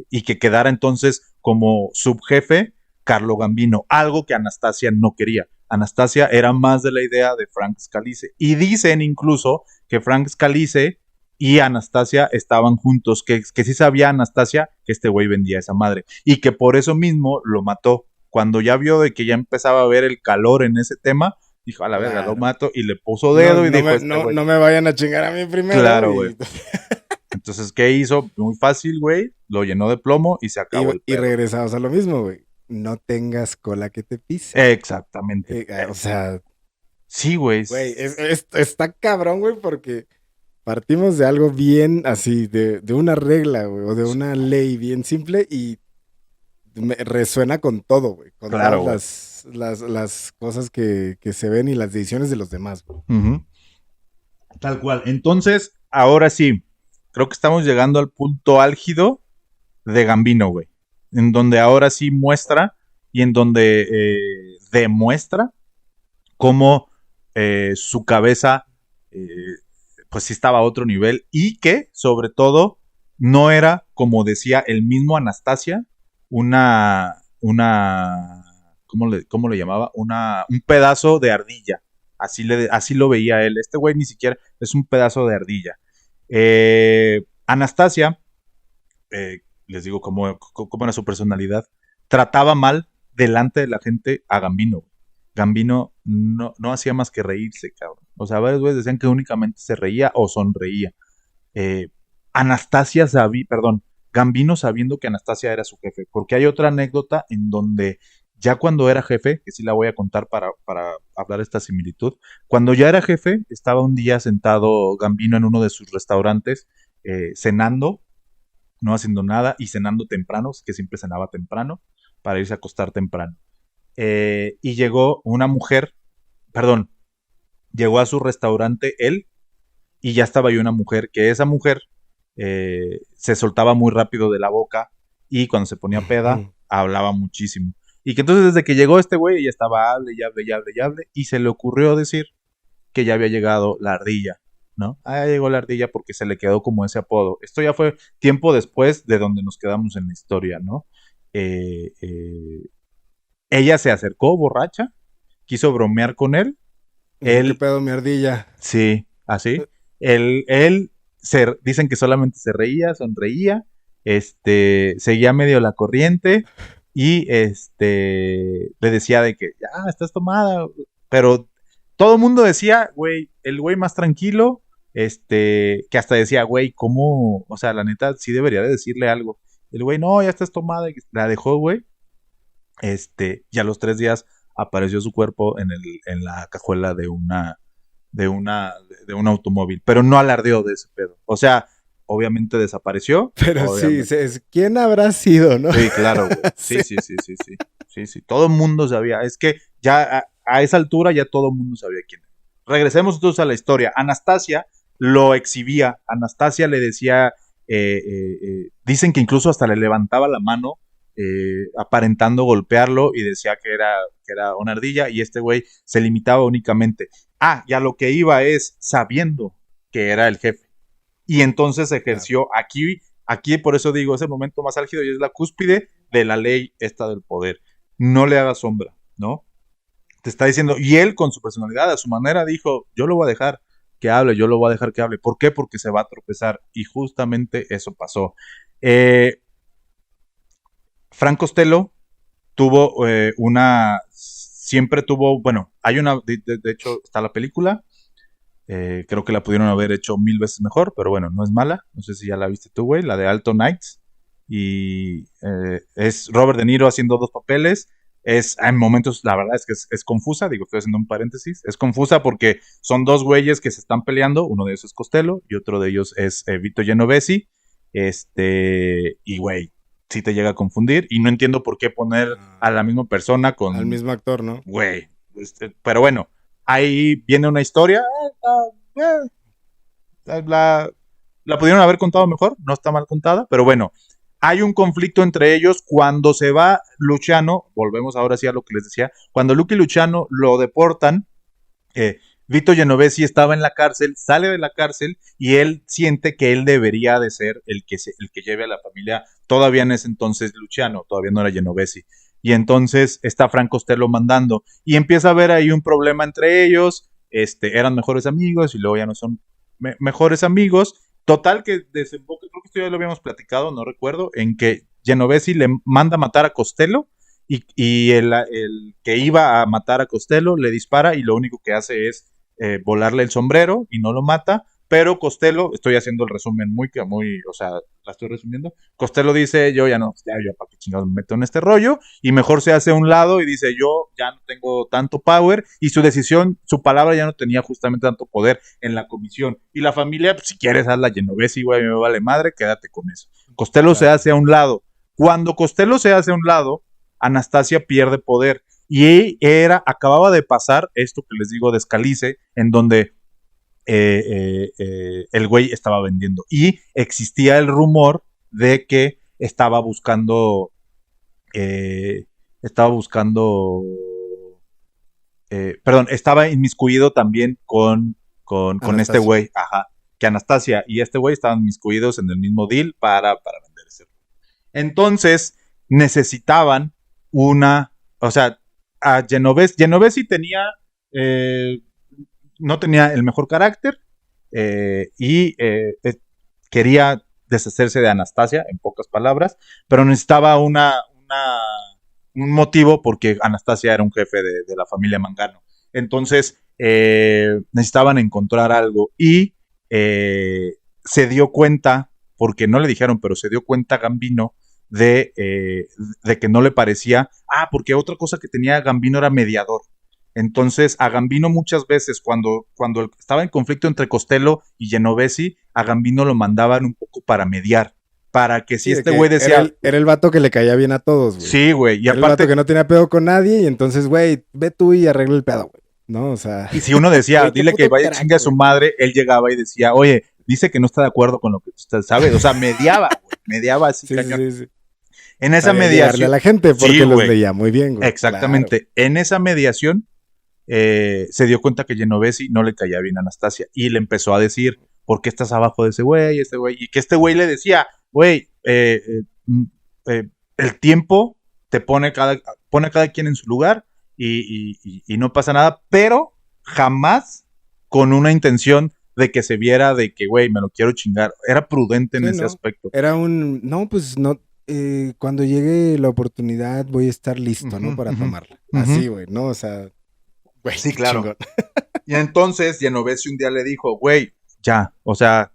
y que quedara entonces como subjefe Carlo Gambino, algo que Anastasia no quería. Anastasia era más de la idea de Frank Scalise. Y dicen incluso que Frank Scalise y Anastasia estaban juntos, que sí sabía Anastasia que este güey vendía esa madre. Y que por eso mismo lo mató. Cuando ya vio de que ya empezaba a ver el calor en ese tema, dijo, a la verga, lo mato, y le puso dedo y dijo, no me vayan a chingar a mí primero. Claro, güey. Entonces, ¿qué hizo? Muy fácil, güey. Lo llenó de plomo y se acabó el pedo. Y regresamos a lo mismo, güey. No tengas cola que te pise. Exactamente. O sea... Sí, güey. Güey, está cabrón, güey, porque partimos de algo bien así, de una regla, güey, o de una ley bien simple, y resuena con todo, güey. Con todas las cosas que se ven y las decisiones de los demás, güey. Tal cual. Entonces, ahora sí, creo que estamos llegando al punto álgido de Gambino, güey. En donde ahora sí muestra y en donde demuestra cómo su cabeza pues sí estaba a otro nivel, y que sobre todo no era, como decía el mismo Anastasia, una ¿cómo le llamaba? Un pedazo de ardilla. Así lo veía él. Este güey ni siquiera es un pedazo de ardilla. Anastasia, les digo cómo era su personalidad, trataba mal delante de la gente a Gambino. Gambino no hacía más que reírse, cabrón. O sea, varios güeyes decían que únicamente se reía o sonreía. Gambino sabiendo que Anastasia era su jefe. Porque hay otra anécdota en donde ya cuando era jefe, que sí la voy a contar para hablar de esta similitud, cuando ya era jefe, estaba un día sentado Gambino en uno de sus restaurantes, cenando, no haciendo nada, y cenando temprano, que siempre cenaba temprano, para irse a acostar temprano. Y llegó una mujer, llegó a su restaurante él, y ya estaba ahí una mujer, que esa mujer se soltaba muy rápido de la boca, y cuando se ponía peda, hablaba muchísimo. Y que entonces desde que llegó este güey, ella estaba hable, y se le ocurrió decir que ya había llegado la ardilla. ¿no? Ah, llegó la ardilla porque se le quedó como ese apodo. Esto ya fue tiempo después de donde nos quedamos en la historia, ¿no? Ella se acercó borracha, quiso bromear con él. ¿Qué pedo, mi ardilla? Sí, así. Dicen que solamente se reía, sonreía, seguía medio la corriente y le decía de que ya estás tomada, pero todo el mundo decía, güey, el güey más tranquilo, que hasta decía, güey, ¿cómo? O sea, la neta sí debería de decirle algo. El güey, no, ya estás tomada, y la dejó, güey. Y a los 3 días apareció su cuerpo en la cajuela de un automóvil, pero no alardeó de ese pedo. O sea, obviamente desapareció. Pero obviamente. sí, ¿quién habrá sido, no? Sí, claro, güey. Sí. Todo el mundo sabía. Es que ya a esa altura ya todo el mundo sabía quién era. Regresemos entonces a la historia. Anastasia lo exhibía. Anastasia le decía, dicen que incluso hasta le levantaba la mano, aparentando golpearlo y decía que era una ardilla, y este güey se limitaba únicamente. Y a lo que iba es sabiendo que era el jefe. Y entonces ejerció aquí por eso digo, es el momento más álgido y es la cúspide de la ley esta del poder. No le hagas sombra, ¿no? Te está diciendo, y él con su personalidad, a su manera, dijo, yo lo voy a dejar que hable, yo lo voy a dejar que hable. ¿Por qué? Porque se va a tropezar. Y justamente eso pasó. Frank Costello siempre tuvo, bueno, hay una, de hecho está la película, creo que la pudieron haber hecho 1000 veces mejor, pero bueno, no es mala, no sé si ya la viste tú, güey, la de Alto Knights, y es Robert De Niro haciendo 2 papeles, en momentos, la verdad es que es confusa, digo, estoy haciendo un paréntesis, es confusa porque son 2 güeyes que se están peleando, uno de ellos es Costello y otro de ellos es Vito Genovesi, y güey, sí te llega a confundir y no entiendo por qué poner a la misma persona con... Al mismo actor, ¿no? Güey, pero bueno, ahí viene una historia, la pudieron haber contado mejor, no está mal contada, pero bueno, hay un conflicto entre ellos cuando se va Luciano, volvemos ahora sí a lo que les decía, cuando Luke y Luciano lo deportan, Vito Genovesi estaba en la cárcel, sale de la cárcel y él siente que él debería de ser el que lleve a la familia, todavía en ese entonces Luciano, todavía no era Genovesi, y entonces está Frank Costello mandando y empieza a haber ahí un problema entre ellos, eran mejores amigos y luego ya no son mejores amigos, total que desemboca, creo que esto ya lo habíamos platicado, no recuerdo, en que Genovesi le manda matar a Costello y el que iba a matar a Costello le dispara y lo único que hace es volarle el sombrero y no lo mata, pero Costello, estoy haciendo el resumen muy, o sea, la estoy resumiendo, Costello dice, yo ya no, ya para qué chingados me meto en este rollo, y mejor se hace a un lado y dice, yo ya no tengo tanto power, y su decisión, su palabra ya no tenía justamente tanto poder en la comisión, y la familia, pues, si quieres haz la Genovesi, güey, me vale madre, quédate con eso. Costello se hace a un lado, cuando Costello se hace a un lado, Anastasia pierde poder, y acababa de pasar esto que les digo de Scalise, en donde el güey estaba vendiendo. Y existía el rumor de que estaba buscando estaba inmiscuido también con este güey, que Anastasia y este güey estaban inmiscuidos en el mismo deal para vender ese. Entonces necesitaban o sea, a Genovesi tenía no tenía el mejor carácter y quería deshacerse de Anastasia, en pocas palabras, pero necesitaba un motivo porque Anastasia era un jefe de la familia Mangano. Entonces necesitaban encontrar algo y se dio cuenta, porque no le dijeron, pero se dio cuenta Gambino de que no le parecía, porque otra cosa que tenía Gambino era mediador. Entonces, a Gambino muchas veces, cuando estaba en conflicto entre Costello y Genovesi, a Gambino lo mandaban un poco para mediar. Para que si este güey decía... Era el vato que le caía bien a todos, güey. Sí, güey. Y aparte... el vato que no tenía pedo con nadie y entonces, güey, ve tú y arregla el pedo, güey. ¿No? O sea... Y si uno decía, dile que vaya chingue a su madre, él llegaba y decía, oye, dice que no está de acuerdo con lo que usted sabe. O sea, mediaba, güey. Mediaba así, cañón. Sí. En esa mediación... a la gente porque los veía muy bien, güey. Exactamente. Claro. En esa mediación, se dio cuenta que Genovesi no le caía bien a Anastasia y le empezó a decir, ¿por qué estás abajo de ese güey? Y que este güey le decía, güey, el tiempo te pone a cada quien en su lugar y no pasa nada, pero jamás con una intención de que se viera de que, güey, me lo quiero chingar. Era prudente en ese aspecto. Era cuando llegue la oportunidad voy a estar listo, ¿no? Para tomarla. Así, güey, ¿no? O sea, güey. Sí, claro. Y entonces Genovesi un día le dijo, güey, ya, o sea,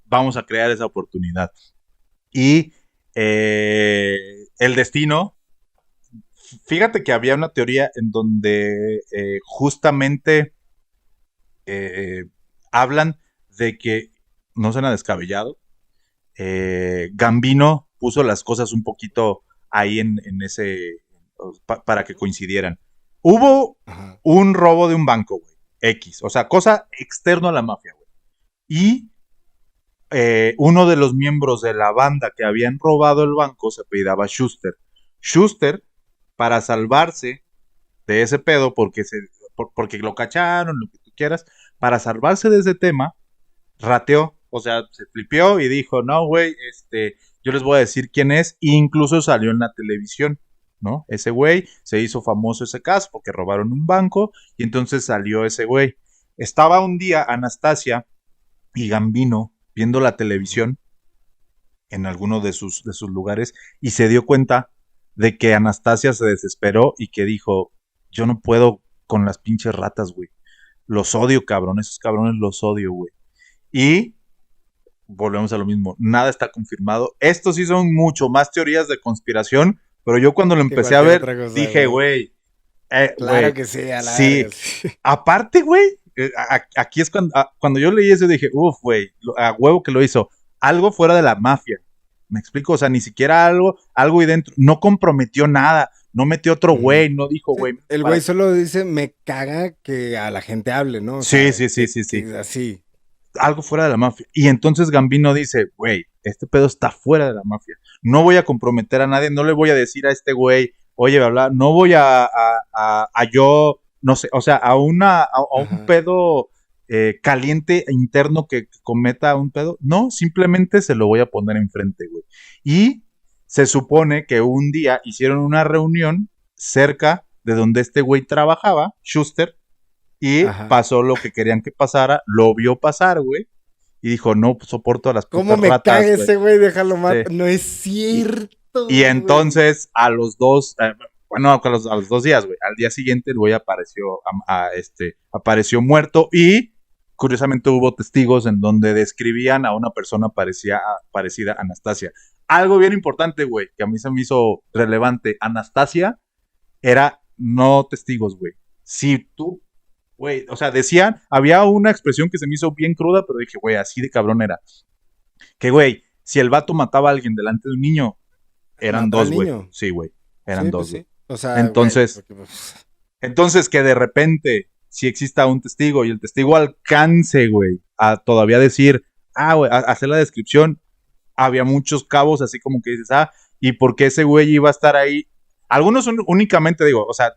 vamos a crear esa oportunidad. Y el destino, fíjate que había una teoría en donde justamente hablan de que, no suena descabellado, Gambino puso las cosas un poquito ahí en ese, para que coincidieran. Hubo un robo de un banco, güey, X, o sea, cosa externa a la mafia, güey. Y uno de los miembros de la banda que habían robado el banco se apellidaba Schuster. Schuster, para salvarse de ese pedo, porque lo cacharon, lo que tú quieras, para salvarse de ese tema, rateó, o sea, se flipeó y dijo, no, güey, yo les voy a decir quién es, e incluso salió en la televisión, ¿no? Ese güey, se hizo famoso ese caso porque robaron un banco, y entonces salió ese güey. Estaba un día Anastasia y Gambino viendo la televisión en alguno de sus lugares y se dio cuenta de que Anastasia se desesperó y que dijo, yo no puedo con las pinches ratas, güey. Los odio, cabrón. Esos cabrones los odio, güey. Y volvemos a lo mismo. Nada está confirmado. Estos sí son mucho más teorías de conspiración, pero yo cuando lo empecé a ver, dije, güey. Claro que sí, a la sí. verga, sí. Aparte, güey, aquí es cuando yo leí eso dije, güey, a huevo que lo hizo. Algo fuera de la mafia. ¿Me explico? O sea, ni siquiera algo ahí dentro. No comprometió nada. No metió otro güey. No dijo, güey. Sí, el güey solo dice, me caga que a la gente hable, ¿no? O sí. Así. Algo fuera de la mafia. Y entonces Gambino dice, güey, este pedo está fuera de la mafia. No voy a comprometer a nadie. No le voy a decir a este güey, oye, bla, no voy a yo, no sé, o sea, a un pedo caliente interno que cometa un pedo. No, simplemente se lo voy a poner enfrente, güey. Y se supone que un día hicieron una reunión cerca de donde este güey trabajaba, Schuster, y pasó lo que querían que pasara, lo vio pasar, güey, y dijo, no soporto a las putas ratas. ¿Cómo me caga ese güey? Déjalo matar. Sí. No es cierto. Y entonces, a los 2 días, güey, al día siguiente el güey apareció muerto y curiosamente hubo testigos en donde describían a una persona parecida a Anastasia. Algo bien importante, güey, que a mí se me hizo relevante. Anastasia era no testigos, güey. Si tú, güey, o sea, decían, había una expresión que se me hizo bien cruda, pero dije, güey, así de cabrón era. Que, güey, si el vato mataba a alguien delante de un niño, eran 2, güey. Sí, güey, eran 2, güey. Pues sí. O sea, entonces, güey, entonces que de repente, si exista un testigo y el testigo alcance, güey, a todavía decir, güey, a hacer la descripción, había muchos cabos así como que dices, ¿y por qué ese güey iba a estar ahí? Algunos únicamente, digo, o sea,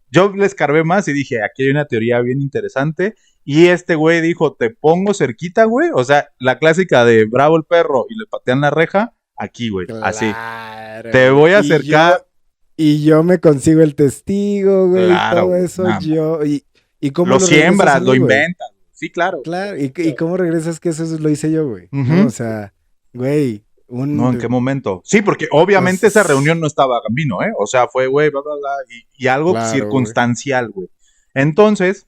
yo le escarbé más y dije, aquí hay una teoría bien interesante, y este güey dijo, te pongo cerquita, güey, o sea, la clásica de bravo el perro y le patean la reja, aquí, güey, claro, así. Te voy a acercar. Y yo me consigo el testigo, güey, claro, todo eso, ¿Y cómo lo siembras, lo inventas. Sí, claro. Claro, ¿y cómo regresas que eso lo hice yo, güey? ¿No? O sea, güey. No, ¿en qué momento? Sí, porque obviamente esa reunión no estaba Gambino, ¿eh? O sea, fue, güey, bla, bla, bla, y algo claro, circunstancial, güey. Entonces,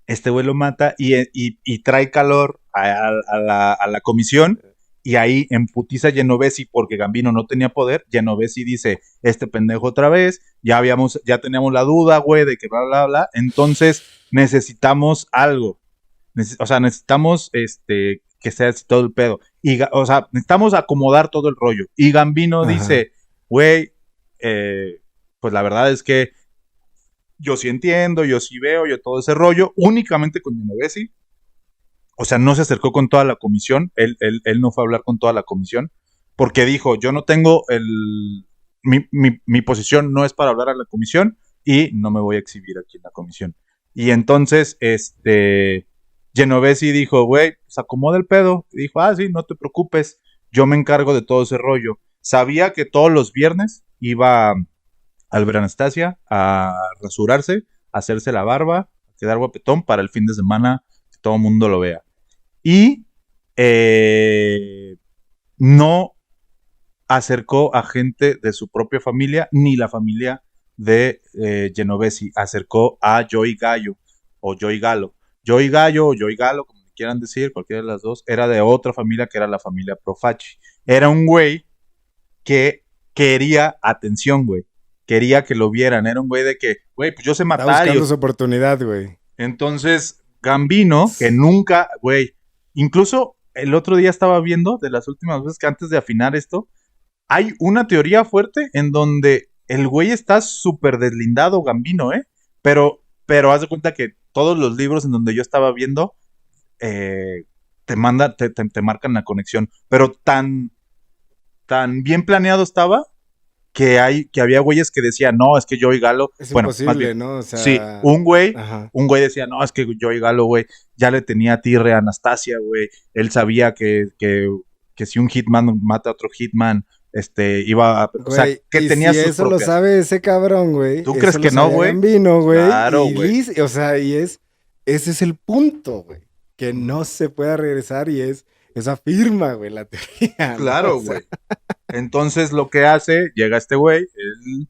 este güey lo mata y trae calor a la comisión, y ahí emputiza Genovesi porque Gambino no tenía poder. Genovesi dice, este pendejo otra vez, ya teníamos la duda, güey, de que bla, bla, bla. Entonces, necesitamos algo. O sea, necesitamos que sea así todo el pedo. O sea, necesitamos acomodar todo el rollo. Y Gambino dice, güey, pues la verdad es que yo sí entiendo, yo sí veo, yo todo ese rollo, únicamente con Genovesi. O sea, no se acercó con toda la comisión, él no fue a hablar con toda la comisión, porque dijo, yo no tengo mi posición no es para hablar a la comisión y no me voy a exhibir aquí en la comisión. Y entonces, Genovesi dijo, güey, se acomoda el pedo. Y dijo, sí, no te preocupes, yo me encargo de todo ese rollo. Sabía que todos los viernes iba Albert Anastasia a rasurarse, a hacerse la barba, a quedar guapetón para el fin de semana que todo el mundo lo vea. Y no acercó a gente de su propia familia, ni la familia de Genovesi. Acercó a Joey Gallo, o Joey Galo. Joey Gallo o Joey Galo, como quieran decir, cualquiera de las dos, era de otra familia que era la familia Profaci. Era un güey que quería atención, güey. Quería que lo vieran. Era un güey de que, güey, pues yo sé matar. Está buscando su oportunidad, güey. Entonces, Gambino, que nunca, güey, incluso el otro día estaba viendo, de las últimas veces que antes de afinar esto, hay una teoría fuerte en donde el güey está súper deslindado, Gambino, pero haz de cuenta que todos los libros en donde yo estaba viendo te marcan la conexión, pero tan bien planeado estaba que había güeyes que decían, no, es que Joey Galo, es imposible, ¿no? O sea, sí, un güey decía, no, es que Joey Galo, güey, ya le tenía tirre a Anastasia, güey, él sabía que si un hitman mata a otro hitman, iba a... Güey, o sea, que tenía si sus eso propias... lo sabe ese cabrón, güey. ¿Tú crees que no, güey? Gambino, güey. Claro, güey. O sea, ese es el punto, güey. Que no se pueda regresar y esa firma, güey, la teoría. Claro, güey. O sea... Entonces lo que hace, llega este güey el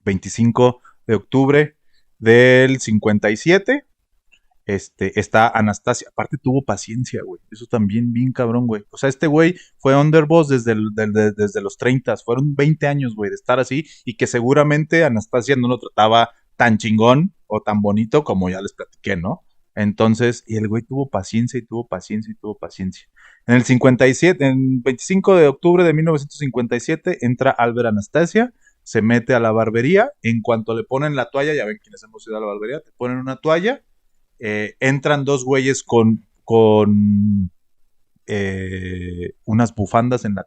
25 de octubre del 57, está Anastasia, aparte tuvo paciencia, güey, eso también bien cabrón, güey, o sea, este güey fue underboss desde los 30, fueron 20 años, güey, de estar así, y que seguramente Anastasia no lo trataba tan chingón o tan bonito como ya les platiqué, ¿no? Entonces, y el güey tuvo paciencia y tuvo paciencia y tuvo paciencia. En el 57, en 25 de octubre de 1957, entra Albert Anastasia, se mete a la barbería, en cuanto le ponen la toalla, ya ven quienes hemos ido a la barbería, te ponen una toalla, entran dos güeyes con unas bufandas en la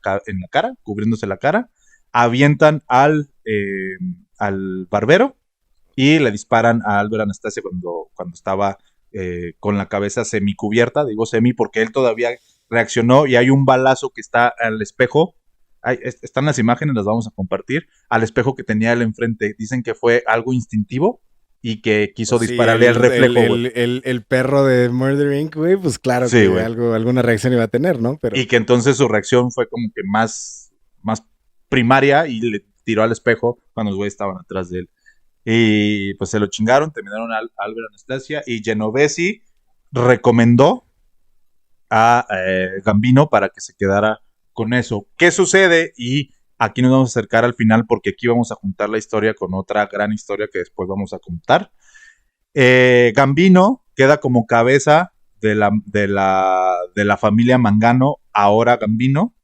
cara, cubriéndose la cara, avientan al barbero y le disparan a Albert Anastasia cuando estaba con la cabeza semicubierta, digo semi porque él todavía reaccionó y hay un balazo que está al espejo, están las imágenes, las vamos a compartir, al espejo que tenía él enfrente, dicen que fue algo instintivo y que quiso dispararle al reflejo, güey. El perro de Murder Inc., güey, pues claro sí, que alguna reacción iba a tener, ¿no? Pero... Y que entonces su reacción fue como que más primaria y le tiró al espejo cuando los güeyes estaban atrás de él. Y pues se lo chingaron, terminaron a Albert Anastasia y Genovesi recomendó a Gambino para que se quedara con eso. ¿Qué sucede? Y aquí nos vamos a acercar al final porque aquí vamos a juntar la historia con otra gran historia que después vamos a contar. Gambino queda como cabeza de la familia Mangano, ahora Gambino.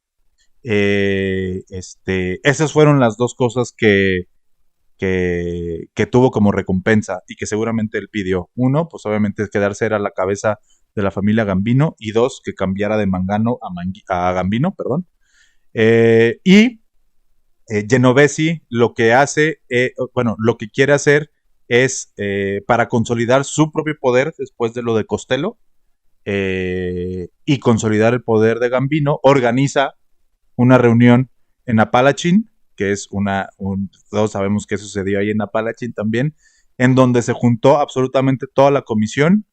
Esas fueron las dos cosas que tuvo como recompensa y que seguramente él pidió. Uno, pues obviamente quedarse era la cabeza de la familia Gambino, y dos, que cambiara de Mangano a Gambino, perdón. Y Genovesi lo que hace, lo que quiere hacer es para consolidar su propio poder después de lo de Costello y consolidar el poder de Gambino, organiza una reunión en Apalachín, que es todos sabemos qué sucedió ahí en Apalachín también, en donde se juntó absolutamente toda la comisión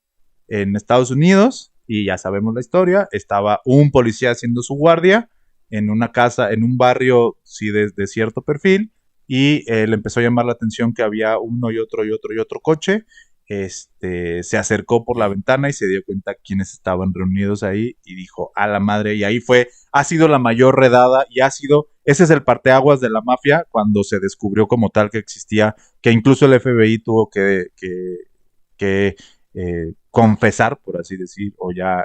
en Estados Unidos, y ya sabemos la historia, estaba un policía haciendo su guardia en una casa, en un barrio, sí, de cierto perfil, y le empezó a llamar la atención que había uno y otro coche, se acercó por la ventana y se dio cuenta quiénes estaban reunidos ahí, y dijo, a la madre, y ahí ha sido la mayor redada, y ese es el parteaguas de la mafia, cuando se descubrió como tal que existía, que incluso el FBI tuvo que confesar, por así decir, o ya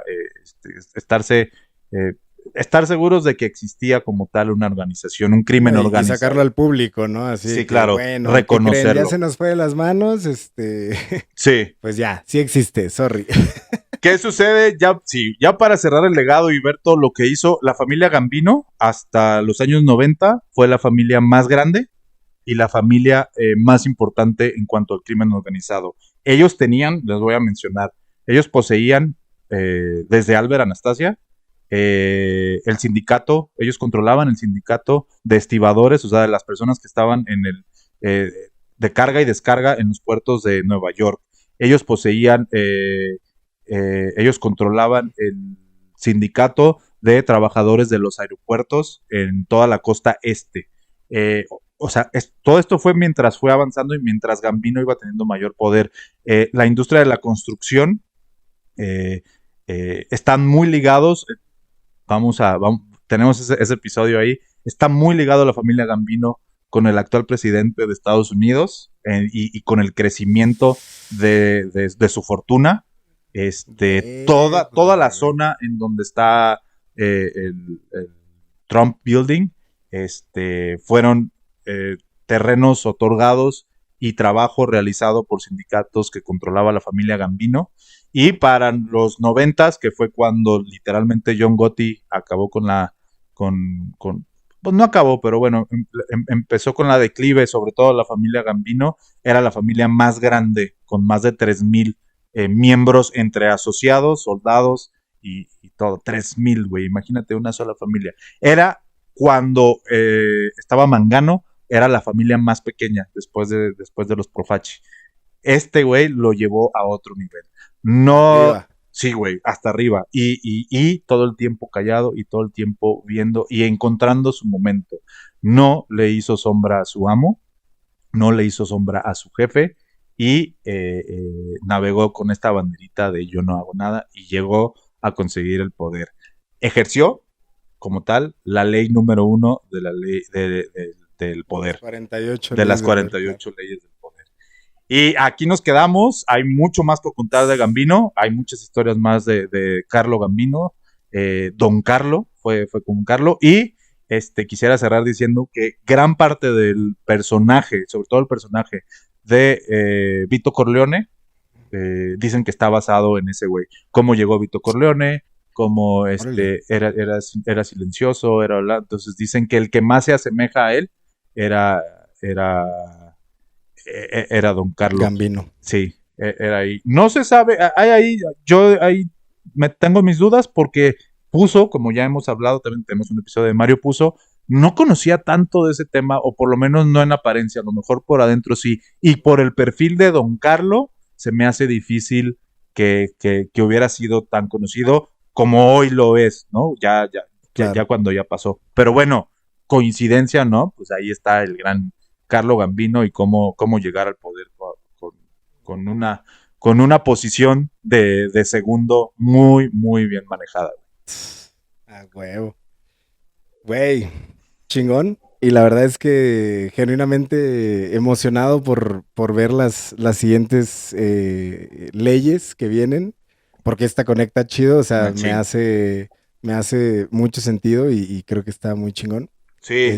estar seguros de que existía como tal una organización, un crimen organizado. Y sacarlo al público, ¿no? Así sí, que, claro, bueno, reconocerlo. Ya se nos fue de las manos, sí. Pues ya, sí existe, sorry. ¿Qué sucede? Ya para cerrar el legado y ver todo lo que hizo la familia Gambino hasta los años 90, fue la familia más grande y la familia más importante en cuanto al crimen organizado. Ellos tenían, les voy a mencionar, ellos poseían desde Albert Anastasia, el sindicato, ellos controlaban el sindicato de estibadores, o sea, de las personas que estaban en el de carga y descarga en los puertos de Nueva York. Ellos poseían, ellos controlaban el sindicato de trabajadores de los aeropuertos en toda la costa este. O sea, todo esto fue mientras fue avanzando y mientras Gambino iba teniendo mayor poder. La industria de la construcción están muy ligados. Tenemos ese episodio ahí. Está muy ligado a la familia Gambino con el actual presidente de Estados Unidos y con el crecimiento de su fortuna. Toda la zona en donde está el Trump Building, fueron terrenos otorgados y trabajo realizado por sindicatos que controlaba la familia Gambino. Y para los 90s, que fue cuando literalmente John Gotti acabó con pues no acabó, pero bueno, empezó con la declive, sobre todo la familia Gambino, era la familia más grande, con más de 3,000 miembros entre asociados, soldados y todo. 3,000, güey, imagínate una sola familia. Era cuando estaba Mangano, era la familia más pequeña después de los Profaci. Este güey lo llevó a otro nivel. No, arriba. Sí, güey, hasta arriba. Y todo el tiempo callado y todo el tiempo viendo y encontrando su momento. No le hizo sombra a su amo, no le hizo sombra a su jefe y navegó con esta banderita de yo no hago nada y llegó a conseguir el poder. Ejerció, como tal, la ley número 1 de la ley del poder. 48 de las 48 leyes del poder. Y aquí nos quedamos. Hay mucho más por contar de Gambino. Hay muchas historias más de Carlo Gambino. Don Carlo fue con Carlo. Y quisiera cerrar diciendo que gran parte del personaje, sobre todo el personaje de Vito Corleone, dicen que está basado en ese güey. Cómo llegó Vito Corleone, cómo era silencioso, entonces dicen que el que más se asemeja a él era Don Carlo Gambino. Sí, era ahí. No se sabe, yo ahí tengo mis dudas porque Puzo, como ya hemos hablado, también tenemos un episodio de Mario Puzo, no conocía tanto de ese tema, o por lo menos no en apariencia, a lo mejor por adentro sí, y por el perfil de Don Carlo, se me hace difícil que hubiera sido tan conocido como hoy lo es, ¿no? Ya cuando ya pasó. Pero bueno, coincidencia, ¿no? Pues ahí está el gran Carlo Gambino y cómo llegar al poder con una posición de segundo muy, muy bien manejada. Ah, huevo. Güey, chingón. Y la verdad es que genuinamente emocionado por ver las siguientes leyes que vienen, porque esta conecta chido, o sea, me hace mucho sentido y creo que está muy chingón. Sí.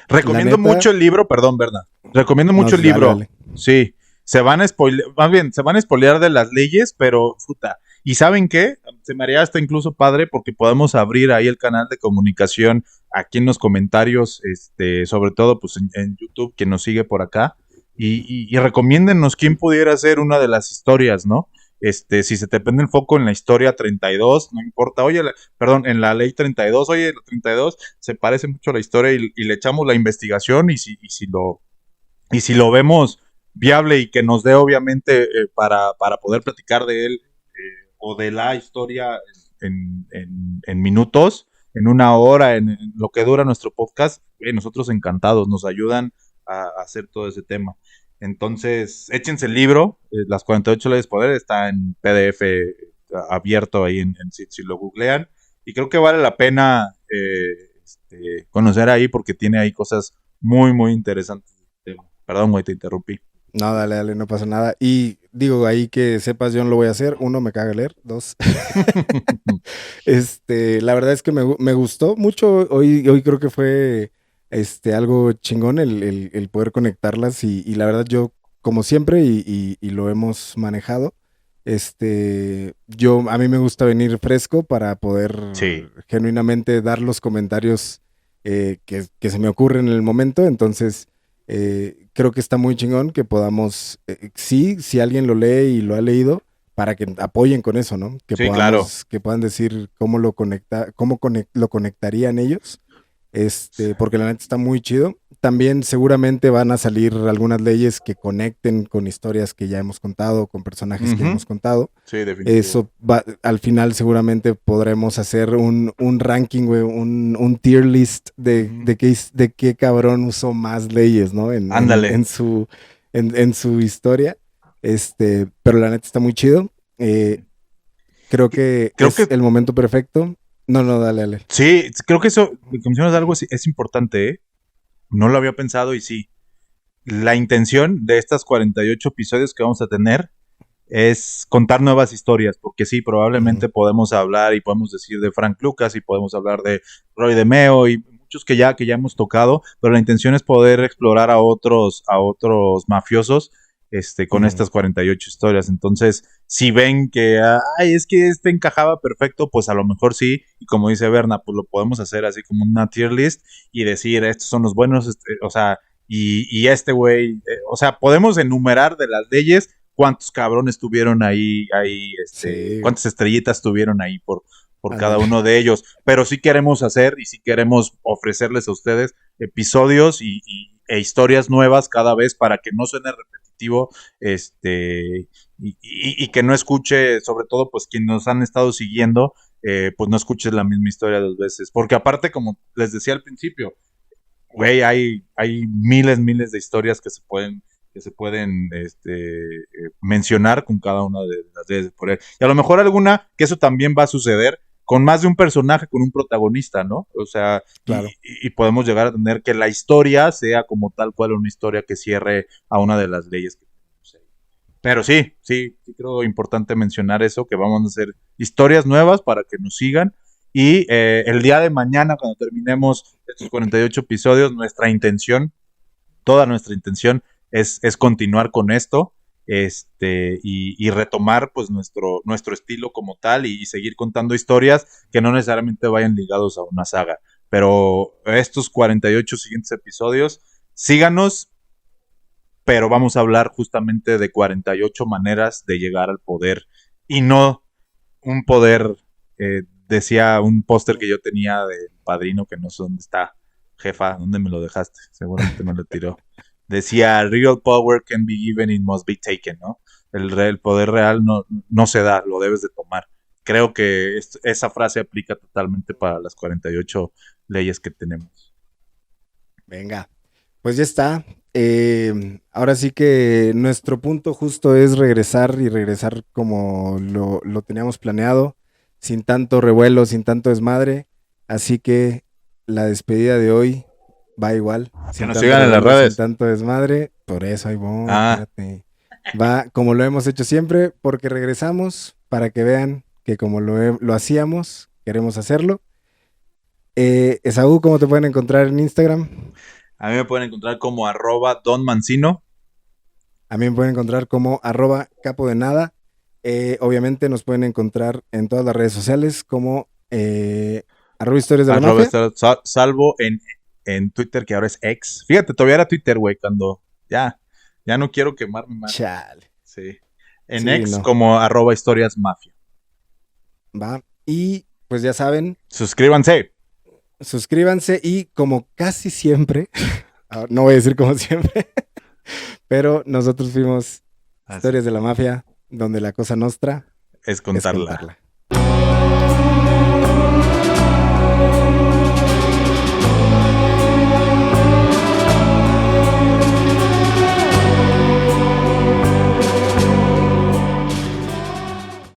Recomiendo mucho el libro, perdón, Berna. Recomiendo mucho el libro. Dale. Sí. Se van a spoilear de las leyes, pero puta. ¿Y saben qué? Se me haría hasta incluso padre porque podemos abrir ahí el canal de comunicación aquí en los comentarios, sobre todo pues en YouTube, quien nos sigue por acá, y recomiéndennos quién pudiera ser una de las historias, ¿no? Si se te prende el foco en la historia 32, no importa, en la ley 32, la 32 se parece mucho a la historia y le echamos la investigación y si lo vemos viable y que nos dé obviamente para poder platicar de él o de la historia en minutos, en una hora, en lo que dura nuestro podcast, nosotros encantados, nos ayudan a hacer todo ese tema. Entonces, échense el libro, Las 48 leyes de poder, está en PDF abierto ahí si lo googlean, y creo que vale la pena conocer ahí porque tiene ahí cosas muy, muy interesantes. Perdón, güey, te interrumpí. No, dale, no pasa nada. Y digo, ahí que sepas, yo no lo voy a hacer. 1, me caga leer. 2. La verdad es que me gustó mucho. Hoy creo que fue algo chingón el poder conectarlas. Y la verdad, yo, como siempre, y lo hemos manejado, a mí me gusta venir fresco para poder genuinamente dar los comentarios que se me ocurren en el momento. Entonces, Creo que está muy chingón que podamos, sí, si alguien lo lee y lo ha leído, para que apoyen con eso, ¿no? Que Sí, podamos, claro. que puedan decir cómo lo lo conectarían ellos. Porque la neta está muy chido. También seguramente van a salir algunas leyes que conecten con historias que ya hemos contado, con personajes que ya hemos contado. Sí, definitivamente. Eso al final seguramente podremos hacer un ranking, güey, un tier list de qué cabrón usó más leyes, ¿no? Ándale. En su historia. Pero la neta está muy chido. Creo que es el momento perfecto. No, dale. Sí, creo que eso, que mencionas algo, es importante, ¿eh? No lo había pensado y sí. La intención de estas 48 episodios que vamos a tener es contar nuevas historias, porque sí, probablemente podemos hablar y podemos decir de Frank Lucas y podemos hablar de Roy DeMeo y muchos que ya hemos tocado, pero la intención es poder explorar a otros mafiosos con estas 48 historias. Entonces, si ven que, es que encajaba perfecto, pues a lo mejor sí, y como dice Berna, pues lo podemos hacer así como una tier list y decir, estos son los buenos, o sea, y este güey, o sea, podemos enumerar de las leyes cuántos cabrones tuvieron ahí, sí, cuántas estrellitas tuvieron ahí por cada uno de ellos, pero sí queremos hacer y sí queremos ofrecerles a ustedes episodios e historias nuevas cada vez para que no suene repetitivo, y que no escuche, sobre todo pues quienes nos han estado siguiendo, pues no escuches la misma historia 2 veces, porque aparte, como les decía al principio, güey, hay miles de historias que se pueden mencionar con cada una de las leyes de poder. Y a lo mejor alguna, que eso también va a suceder con más de un personaje, con un protagonista, ¿no? O sea, claro. y podemos llegar a tener que la historia sea como tal cual una historia que cierre a una de las leyes que tenemos ahí. Pero sí creo importante mencionar eso, que vamos a hacer historias nuevas para que nos sigan. Y el día de mañana, cuando terminemos estos 48 episodios, toda nuestra intención es continuar con esto, y retomar pues nuestro estilo como tal y seguir contando historias que no necesariamente vayan ligados a una saga. Pero estos 48 siguientes episodios, síganos, pero vamos a hablar justamente de 48 maneras de llegar al poder y no un poder, decía un póster que yo tenía del Padrino, que no sé dónde está, jefa, ¿dónde me lo dejaste? Seguramente me lo tiró. Decía, real power can be given, it must be taken, ¿no? El poder real no se da, lo debes de tomar. Creo que esa frase aplica totalmente para las 48 leyes que tenemos. Venga, pues ya está. Ahora sí que nuestro punto justo es regresar como lo teníamos planeado, sin tanto revuelo, sin tanto desmadre. Así que la despedida de hoy va igual. Que nos sigan en las redes. Sin tanto desmadre, por eso ahí voy, espérate. Va como lo hemos hecho siempre, porque regresamos para que vean que como lo hacíamos, queremos hacerlo. Esaú, ¿cómo te pueden encontrar en Instagram? A mí me pueden encontrar como @donmancino. A mí me pueden encontrar como @capodenada. Obviamente nos pueden encontrar en todas las redes sociales como @historias de la mafia. Salvo en Twitter, que ahora es X. Fíjate, todavía era Twitter, güey, cuando ya no quiero quemarme más. Chale. Sí. En X como @historiasmafia. Va. Y pues ya saben. Suscríbanse Y como casi siempre, no voy a decir como siempre, pero nosotros fuimos Historias de la Mafia, donde la cosa nostra es contarla.